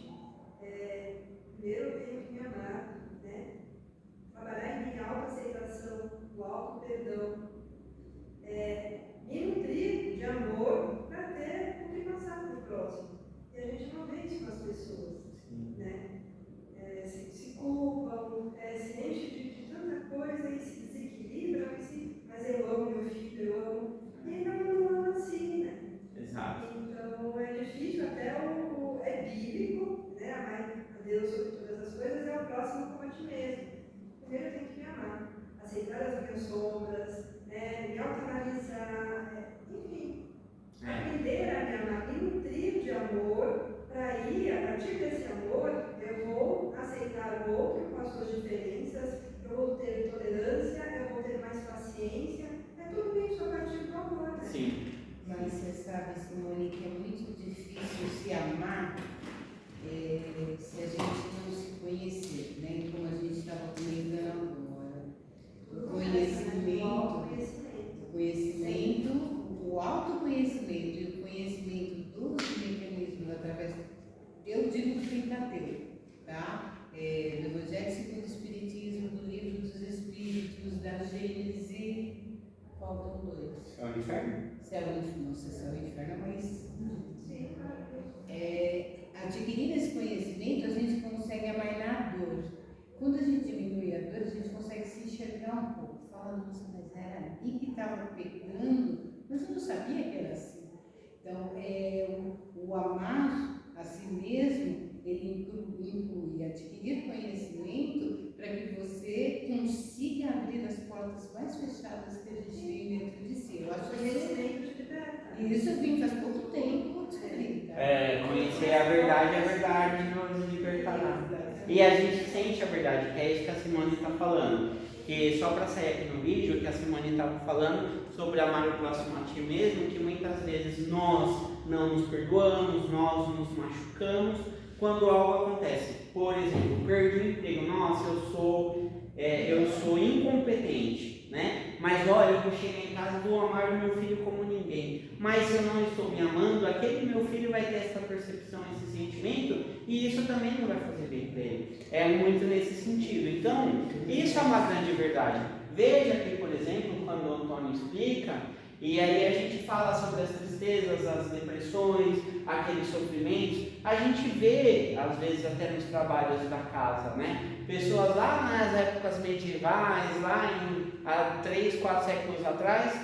ti mesmo. Primeiro eu tenho que me amar, aceitar as minhas sombras, me autoanalisar, enfim, aprender a me amar, me nutrir de amor, para aí, a partir desse amor, eu vou aceitar o outro com as suas diferenças, eu vou ter tolerância, eu vou ter mais paciência, é tudo isso a partir do amor, né? Sim. Mas você sabe, Simone, que é muito difícil se amar se a gente não se conhecer, né? Como a gente estava comentando agora. O autoconhecimento e o conhecimento dos mecanismos através, eu digo do Pentateuco, tá? Do Evangelho segundo o Espiritismo, do Livro dos Espíritos, da Gênese, faltam 2. Céu e inferno? Céu e inferno, não sei se é o inferno, mas adquirindo esse conhecimento, a gente consegue amar na dor. Quando a gente diminui a dor, a gente consegue se enxergar um pouco. Fala, nossa, mas era ali que estava pegando, mas eu não sabia que era assim. Então, o amar a si mesmo, ele inclui adquirir conhecimento para que você consiga abrir as portas mais fechadas que a gente tem dentro de si. Eu acho que isso eu vim faz pouco tempo descobrir, tá? Conhecer a verdade nos libertará. E a gente sente a verdade, que é isso que a Simone está falando. Que só para sair aqui no vídeo, que a Simone estava falando sobre amar o próximo a ti mesmo, que muitas vezes nós não nos perdoamos, nós nos machucamos quando algo acontece. Por exemplo, perdi o emprego, nossa, eu sou incompetente, né? Mas olha, eu vou chegar em casa e vou amar o meu filho como ninguém. Mas se eu não estou me amando, aquele meu filho vai ter essa percepção, esse sentimento, e isso também não vai fazer bem para ele. É muito nesse sentido. Então, isso é uma grande verdade. Veja aqui, por exemplo, quando o Antônio explica, e aí a gente fala sobre as tristezas, as depressões, aqueles sofrimentos, a gente vê, às vezes até nos trabalhos da casa, né? Pessoas lá nas épocas medievais, há 3, 4 séculos atrás,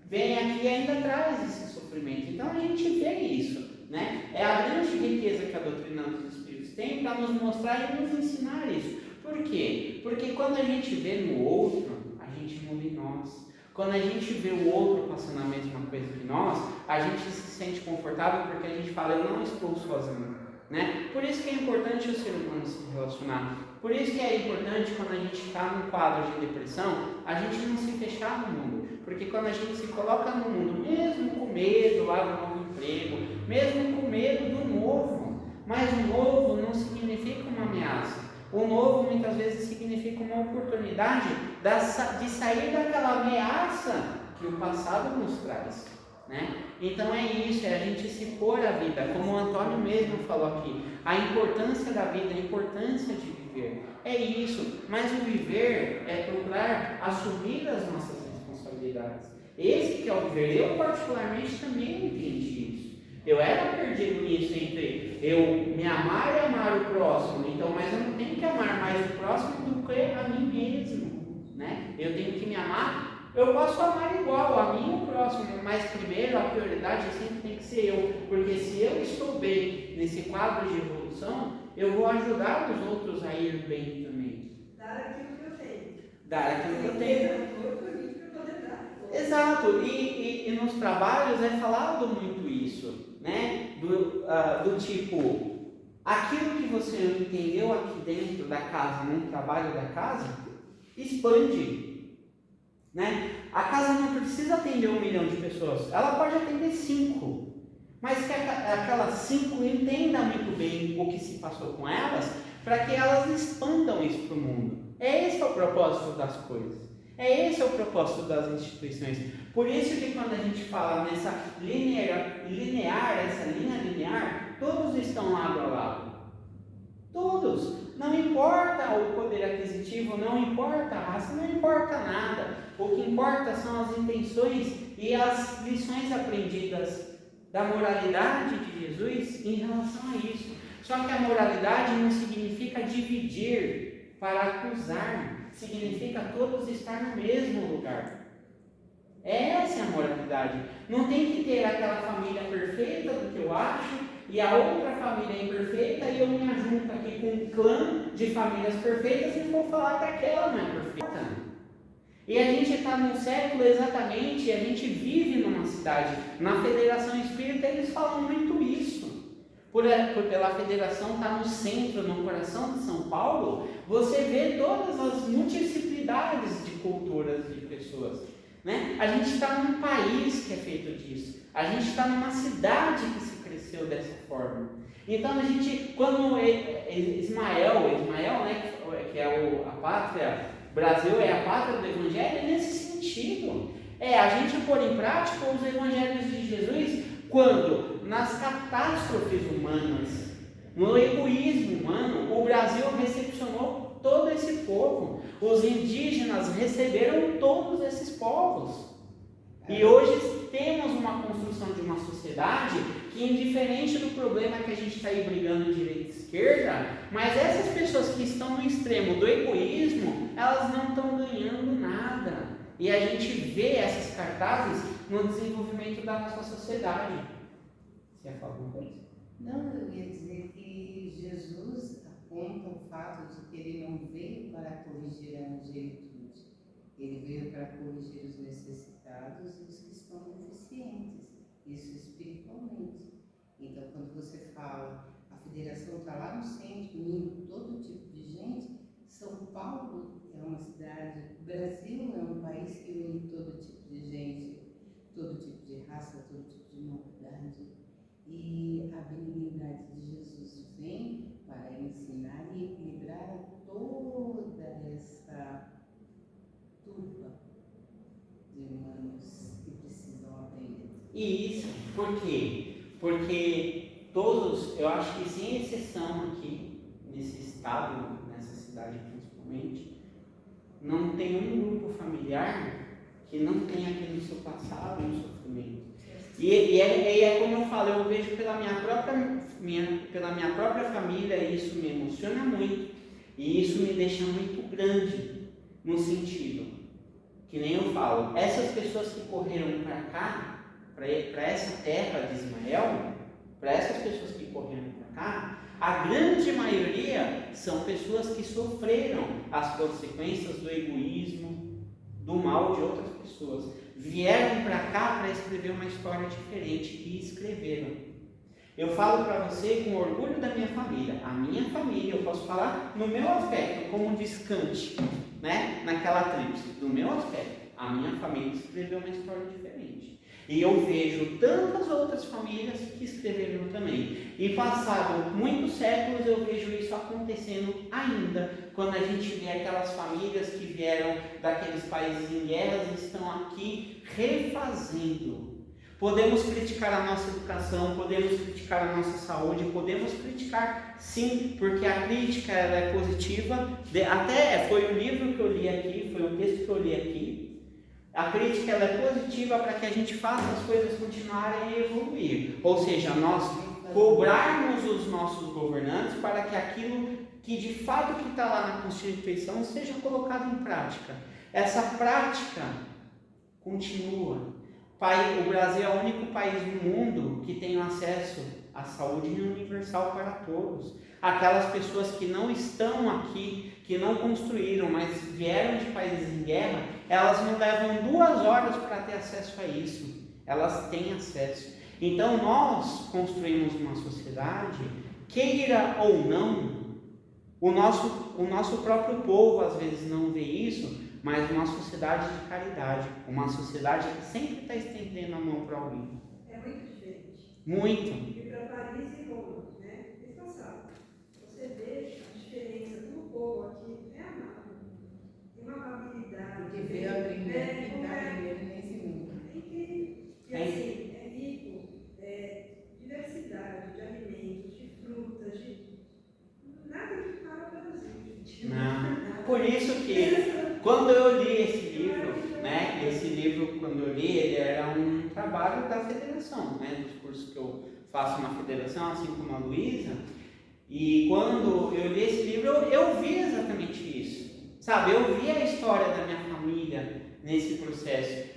vem aqui e ainda traz esse sofrimento. Então a gente vê isso, né? É a grande riqueza que a doutrina dos Espíritos tem para nos mostrar e nos ensinar isso. Por quê? Porque quando a gente vê no outro, a gente muda em nós. Quando a gente vê o outro passando a mesma coisa que nós, a gente se sente confortável porque a gente fala, eu não estou sozinho, né? Por isso que é importante o ser humano se relacionar. Por isso que é importante quando a gente está num quadro de depressão, a gente não se fechar no mundo. Porque quando a gente se coloca no mundo, mesmo com medo lá do novo emprego, mesmo com medo do novo, mas o novo não significa uma ameaça. O novo muitas vezes significa uma oportunidade de sair daquela ameaça que o passado nos traz, né? Então é isso, é a gente se pôr à vida, como o Antônio mesmo falou aqui, a importância da vida, a importância de viver, é isso, mas o viver é procurar assumir as nossas responsabilidades. Esse que é o viver, eu particularmente também entendi isso. Eu era perdido nisso entre eu me amar e amar o próximo, então, mas eu não tenho que amar mais o próximo do que a mim mesmo, né? Eu tenho que me amar, eu posso amar igual a mim e o próximo, mas primeiro a prioridade sempre tem que ser eu, porque se eu estou bem nesse quadro de evolução, eu vou ajudar os outros a ir bem também. Dar aquilo que eu tenho. Dar aquilo que eu tenho. Exato, e nos trabalhos é falado muito isso, né? Do tipo, aquilo que você entendeu aqui dentro da casa, num trabalho da casa, expande, né? A casa não precisa atender 1 milhão de pessoas, ela pode atender 5, mas que aquelas 5 entendam muito bem o que se passou com elas, para que elas expandam isso para o mundo. Esse é o propósito das coisas. Esse é o propósito das instituições. Por isso que quando a gente fala nessa essa linha linear, todos estão lado a lado. Todos. Não importa o poder aquisitivo, não importa a raça, não importa nada. O que importa são as intenções e as lições aprendidas da moralidade de Jesus em relação a isso. Só que a moralidade não significa dividir para acusar. Significa todos estar no mesmo lugar. Essa é a moralidade. Não tem que ter aquela família perfeita do que eu acho e a outra família é imperfeita, e eu me ajunto aqui com um clã de famílias perfeitas e vou falar que aquela não é perfeita. E a gente está num século exatamente, a gente vive numa cidade. Na Federação Espírita eles falam muito isso. Pela Federação estar no centro, no coração de São Paulo, você vê todas as multiplicidades de culturas de pessoas. Né? A gente está num país que é feito disso. A gente está numa cidade que se cresceu dessa forma. Então a gente, quando Ismael, né, que é a pátria, Brasil é a pátria do Evangelho, é nesse sentido. A gente pôr em prática os Evangelhos de Jesus quando, nas catástrofes humanas, no egoísmo humano, o Brasil recepcionou todo esse povo. Os indígenas receberam todos esses povos. E hoje temos uma construção de uma sociedade que, indiferente do problema que a gente está aí brigando direita e esquerda, mas essas pessoas que estão no extremo do egoísmo, elas não estão ganhando nada. E a gente vê essas cartazes no desenvolvimento da nossa sociedade. Você ia falar alguma coisa? Não, eu ia dizer que Jesus aponta o fato de que ele não veio para corrigir a angelitude. Ele veio para corrigir os necessitados e os que estão deficientes, isso espiritualmente. Então, quando você fala, a federação está lá no centro, unindo todo tipo de gente, São Paulo é uma cidade, o Brasil é um país que une todo tipo de gente, todo tipo de raça, todo tipo de humanidade. E a benignidade de Jesus vem para ensinar e equilibrar toda essa turba de humanos que precisam aprender. E isso, por quê? Porque todos, eu acho que sem exceção aqui, nesse estado, nessa cidade principalmente, não tem um grupo familiar que não tenha aqui no seu passado um sofrimento. E é como eu falo, eu vejo pela minha própria família, e isso me emociona muito, e isso me deixa muito grande, no sentido, que nem eu falo, essas pessoas que correram para cá, para essa terra de Ismael, para essas pessoas que correram para cá, a grande maioria são pessoas que sofreram as consequências do egoísmo, do mal de outras pessoas. Vieram para cá para escrever uma história diferente e escreveram. Eu falo para você com orgulho da minha família. A minha família, eu posso falar no meu aspecto, como diz Kant, né? Naquela tríplice, no meu aspecto, a minha família escreveu uma história diferente. E eu vejo tantas outras famílias que escreveram também. E passado muitos séculos eu vejo isso acontecendo ainda, quando a gente vê aquelas famílias que vieram daqueles países em guerras e estão aqui refazendo. Podemos criticar a nossa educação, podemos criticar a nossa saúde, podemos criticar sim, porque a crítica ela é positiva. Até foi o livro que eu li aqui, foi um texto que eu li aqui. A crítica ela é positiva para que a gente faça as coisas continuarem a evoluir. Ou seja, nós cobrarmos os nossos governantes para que aquilo que de fato que está lá na Constituição seja colocado em prática. Essa prática continua. O Brasil é o único país no mundo que tem acesso à saúde universal para todos. Aquelas pessoas que não estão aqui, que não construíram, mas vieram de países em guerra, elas não levam 2 horas para ter acesso a isso. Elas têm acesso. Então nós construímos uma sociedade, queira ou não, o nosso próprio povo às vezes não vê isso, mas uma sociedade de caridade, uma sociedade que sempre está estendendo a mão para alguém. É muito diferente. Muito. E para Paris e Roma, né? Mês passado, você vê a diferença do povo aqui, é amável. Tem uma amabilidade. Porque veio a primeira que está primeiro nesse mundo. É incrível. E assim, é rico, diversidade de alimentos, de frutas, de nada que para o Brasil, gente. Não. Por isso que quando eu li esse livro, né? Esse livro quando eu li, ele era um trabalho da federação, né? Dos cursos que eu faço na federação, assim como a Luísa. E quando eu li esse livro, eu vi exatamente isso. Sabe, eu vi a história da minha família nesse processo.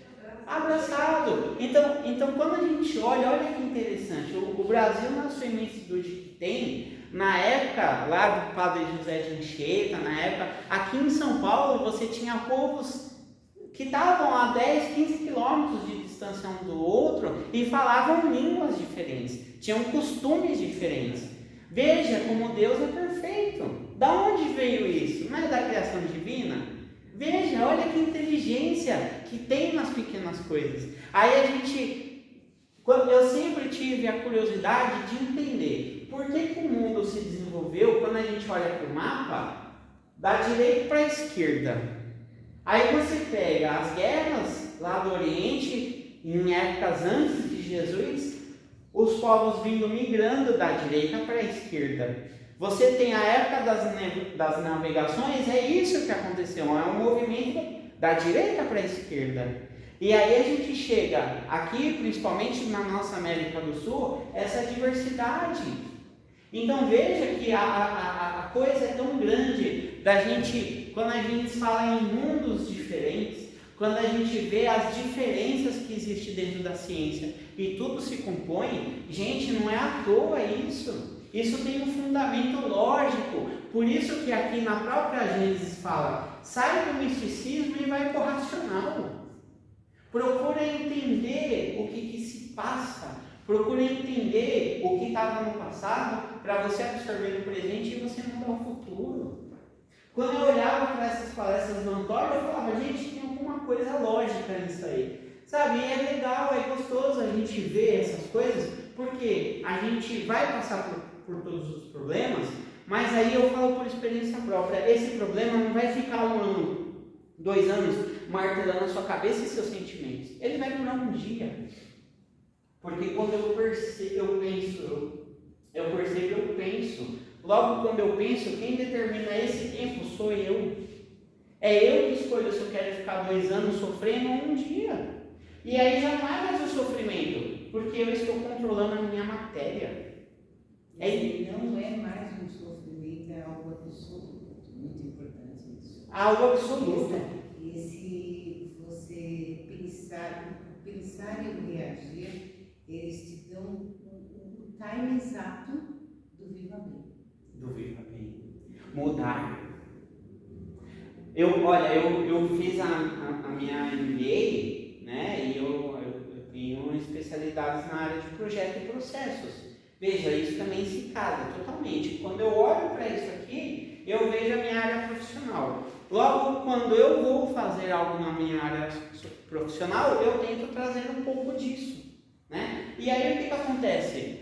abraçado. Então quando a gente olha que interessante, o Brasil, na sua imensidão que tem, na época lá do Padre José de Anchieta, na época, aqui em São Paulo, você tinha povos que estavam a 10, 15 quilômetros de distância um do outro e falavam línguas diferentes, tinham costumes diferentes. Veja como Deus é perfeito. Da onde veio isso? Não é da criação divina? Veja, olha que inteligência que tem nas pequenas coisas. Aí eu sempre tive a curiosidade de entender por que o mundo se desenvolveu quando a gente olha para o mapa, da direita para a esquerda. Aí você pega as guerras lá do Oriente, em épocas antes de Jesus, os povos vindo migrando da direita para a esquerda. Você tem a época das navegações, é isso que aconteceu, é um movimento da direita para a esquerda. E aí a gente chega aqui, principalmente na nossa América do Sul, essa diversidade. Então veja que a coisa é tão grande da gente, quando a gente fala em mundos diferentes, quando a gente vê as diferenças que existem dentro da ciência e tudo se compõe, gente, não é à toa isso. Isso tem um fundamento lógico. Por isso que aqui na própria Gênesis fala, sai do misticismo e vai para o racional. Procura entender o que se passa. Procura entender o que estava no passado para você absorver no presente e você mudar o futuro. Quando eu olhava para essas palestras do Antônio, eu falava, gente, tem alguma coisa lógica nisso aí. Sabe, e é legal, é gostoso a gente ver essas coisas, porque a gente vai passar por todos os problemas, mas aí eu falo por experiência própria, esse problema não vai ficar 1 ano, 2 anos, martelando a sua cabeça e seus sentimentos. Ele vai durar um dia. Porque quando eu penso. Logo quando eu penso, quem determina esse tempo sou eu. É eu que escolho se eu quero ficar 2 anos sofrendo ou um dia. E aí já não é mais o sofrimento, porque eu estou controlando a minha matéria. Não é mais um sofrimento, é algo absoluto. Muito importante isso. Algo absoluto. E se você pensar e reagir, eles te dão o time exato do viva bem. Do viva bem. Mudar. Eu fiz a minha MBA, né? E eu tenho especialidades na área de projeto e processos. Veja, isso também se casa totalmente. Quando eu olho para isso aqui, eu vejo a minha área profissional. Logo, quando eu vou fazer algo na minha área profissional, eu tento trazer um pouco disso, né? E aí o que acontece?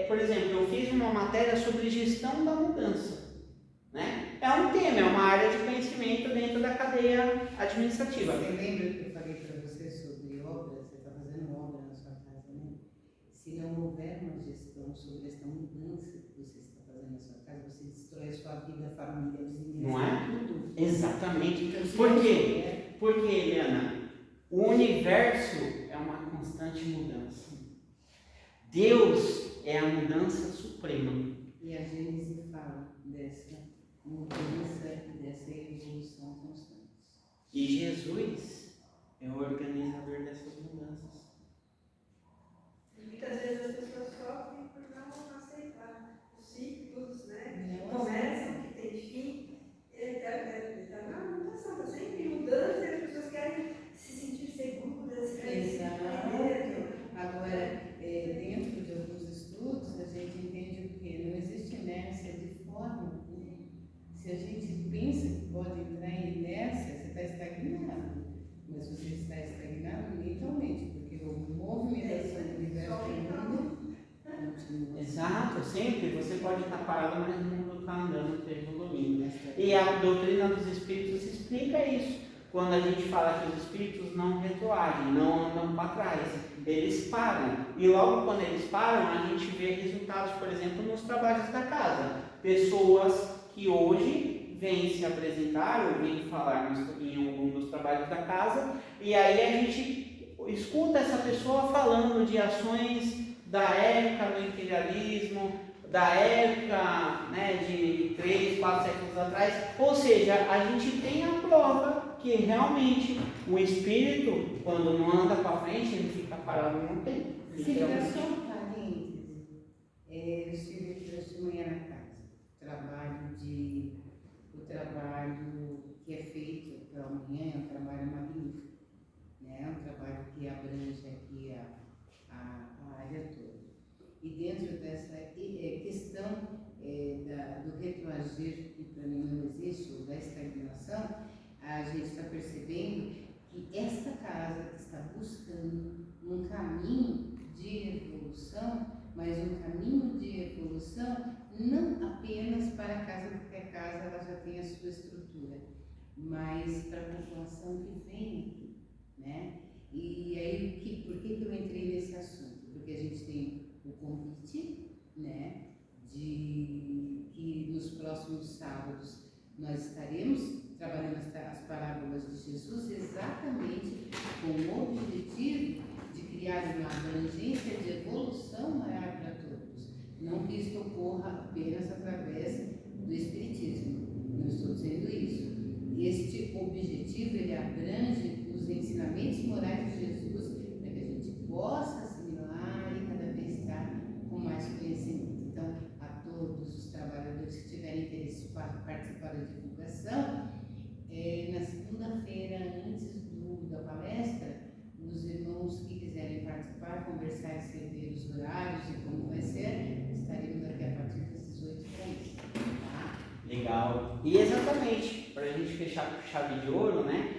Por exemplo, eu fiz uma matéria sobre gestão da mudança, né? É um tema, é uma área de conhecimento dentro da cadeia administrativa. Você lembra que eu falei para você sobre obras? Você está fazendo obra na sua casa, né? Se não houver uma gestão sobre essa mudança que você está fazendo na sua casa, você destrói a sua vida, a família, a vizinhança, não é? tudo. Exatamente. Então, Por quê? Porque, Eliana, o universo é uma constante mudança. Deus é a mudança suprema. E a Gênesis fala dessa mudança e dessa evolução constante. E Jesus é o organizador dessas mudanças. Muitas vezes as pessoas sofrem por não aceitar os ciclos, né? Começam, que tem fim. Ele está na mutação, está sempre em mudança e as pessoas querem se sentir seguras, querem se entender. Agora, dentro de alguns estudos, a gente entende que não existe inércia de forma. Se a gente pensa que pode entrar em inércia, você está estagnado. Mas você está estagnado mentalmente, porque a movimentação do universo continua. Exato, sempre. Você pode estar parado, mas o mundo está andando, está evoluindo. E a doutrina dos espíritos explica isso. Quando a gente fala que os espíritos não retroagem, não andam para trás, eles param. E logo quando eles param, a gente vê resultados, por exemplo, nos trabalhos da casa. Pessoas que hoje vêm se apresentar ou vêm falar em algum dos trabalhos da casa, e aí a gente escuta essa pessoa falando de ações da época do imperialismo, da época, né, de 3, 4 séculos atrás. Ou seja, a gente tem a prova que realmente o espírito, quando não anda para frente, ele fica parado no tempo. Sim, era só um parêntese. Eu estive aqui hoje de manhã na casa. O trabalho que é feito pela manhã é um trabalho magnífico, né? É um trabalho que abrange aqui a área toda. E dentro dessa questão do retroagir, que para mim não existe, ou da estagnação, a gente está percebendo que esta casa está buscando um caminho de evolução, mas um caminho de evolução não apenas para a casa, porque a casa ela já tem a sua estrutura, mas para a população que vem aqui, né? E aí, por que eu entrei nesse assunto? Porque a gente tem o convite, né, de que nos próximos sábados nós estaremos trabalhando as parábolas de Jesus exatamente com o objetivo de criar uma abrangência de evolução maior para todos. Não que isto ocorra apenas através do Espiritismo, não estou dizendo isso. Este objetivo, ele abrange os ensinamentos morais de Jesus para que a gente possa assimilar e cada vez estar com mais conhecimento. Então, a todos os trabalhadores que tiverem interesse em participar da divulgação, na segunda-feira, antes da palestra, os irmãos que quiserem participar, conversar e escrever os horários e como vai ser, estaremos aqui a partir das 18 para isso. Tá? Legal. E exatamente, para a gente fechar com chave de ouro, né?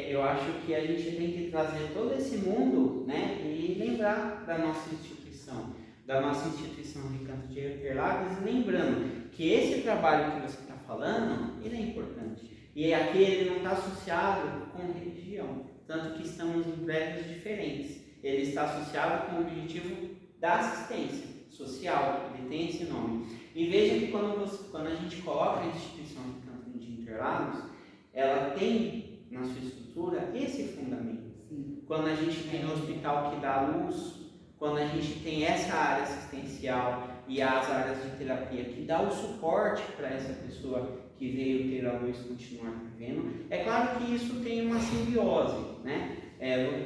Eu acho que a gente tem que trazer todo esse mundo, né? E lembrar da nossa instituição Recanto de Interlagos, lembrando que esse trabalho que você está falando, ele é importante. E aqui ele não está associado com religião, tanto que estamos em prédios diferentes. Ele está associado com o objetivo da assistência social, ele tem esse nome. E veja que quando a gente coloca a instituição Recanto de Interlagos, ela tem na sua estrutura esse fundamento. Sim. Quando a gente tem um hospital que dá luz, quando a gente tem essa área assistencial e as áreas de terapia que dá o suporte para essa pessoa que veio ter a luz continuar vivendo, é claro que isso tem uma simbiose, né?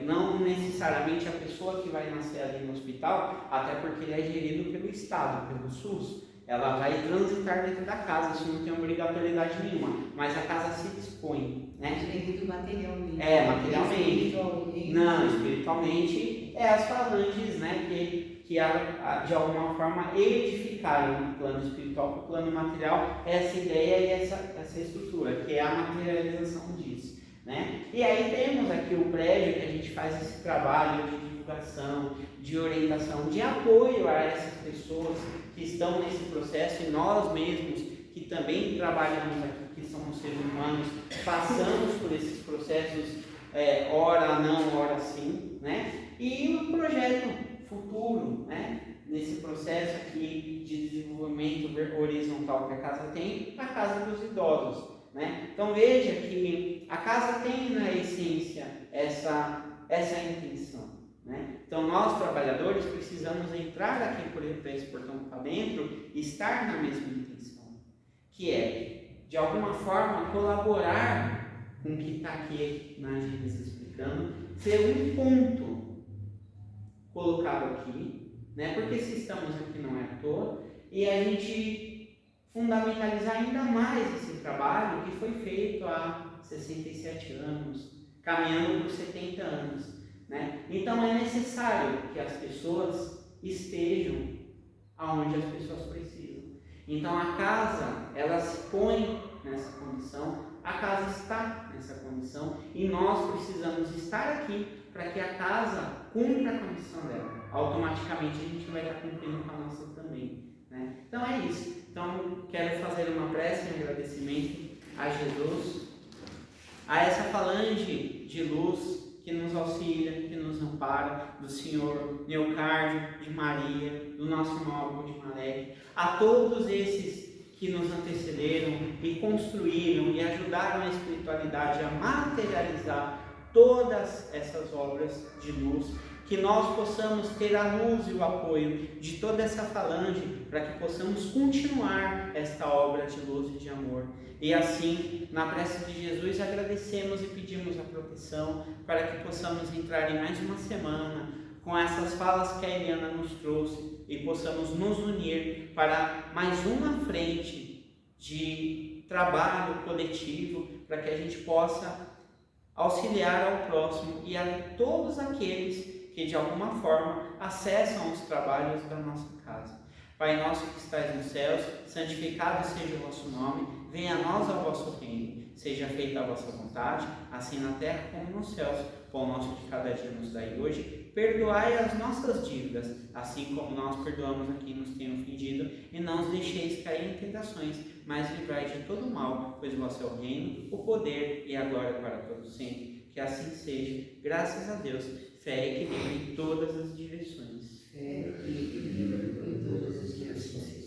Não necessariamente a pessoa que vai nascer ali no hospital, até porque ele é gerido pelo Estado, pelo SUS, ela vai transitar dentro da casa, isso não tem obrigatoriedade nenhuma, mas a casa se dispõe, né? Gerido materialmente. Materialmente. Não, espiritualmente é as falanges, né, que de alguma forma edificaram o plano espiritual para o plano material, essa ideia e essa estrutura, que é a materialização disso, né? E aí temos aqui o prédio que a gente faz esse trabalho de divulgação, de orientação, de apoio a essas pessoas que estão nesse processo e nós mesmos que também trabalhamos aqui, que somos seres humanos, passamos por esses processos, ora não, ora sim, né? E o projeto futuro, né? Nesse processo aqui de desenvolvimento horizontal que a casa tem, a casa dos idosos, né? Então veja que a casa tem na essência essa intenção, né? Então nós trabalhadores precisamos entrar aqui por esse portão para dentro e estar na mesma intenção, que é de alguma forma colaborar com o que está aqui na Gênesis explicando, ser um ponto colocado aqui, né? Porque se estamos aqui não é à toa, e a gente fundamentalizar ainda mais esse trabalho que foi feito há 67 anos, caminhando por 70 anos, né? Então é necessário que as pessoas estejam aonde as pessoas precisam. Então a casa, ela se põe nessa condição, a casa está nessa condição e nós precisamos estar aqui para que a casa cumpra a condição dela. Automaticamente a gente vai estar cumprindo com a nossa também, né? Então é isso. Então quero fazer uma prece em agradecimento a Jesus, a essa falange de luz que nos auxilia, que nos ampara, do Senhor Neocárdio, de Maria, do nosso irmão Albo de Malek, a todos esses que nos antecederam e construíram e ajudaram a espiritualidade a materializar todas essas obras de luz que nós possamos ter a luz e o apoio de toda essa falange, para que possamos continuar esta obra de luz e de amor. E assim, na prece de Jesus, agradecemos e pedimos a proteção, para que possamos entrar em mais uma semana, com essas falas que a Eliana nos trouxe, e possamos nos unir para mais uma frente de trabalho coletivo, para que a gente possa auxiliar ao próximo e a todos aqueles que de alguma forma acessam os trabalhos da nossa casa. Pai nosso que estais nos céus, santificado seja o vosso nome, venha a nós o vosso reino, seja feita a vossa vontade, assim na terra como nos céus. Pão nosso de cada dia nos dai hoje, perdoai as nossas dívidas, assim como nós perdoamos a quem nos tem ofendido, e não os deixeis cair em tentações, mas livrai de todo mal, pois vosso é o reino, o poder e a glória para todos sempre. Que assim seja, graças a Deus, fé e equilíbrio em todas as direções. Fé e equilíbrio em todas as direções.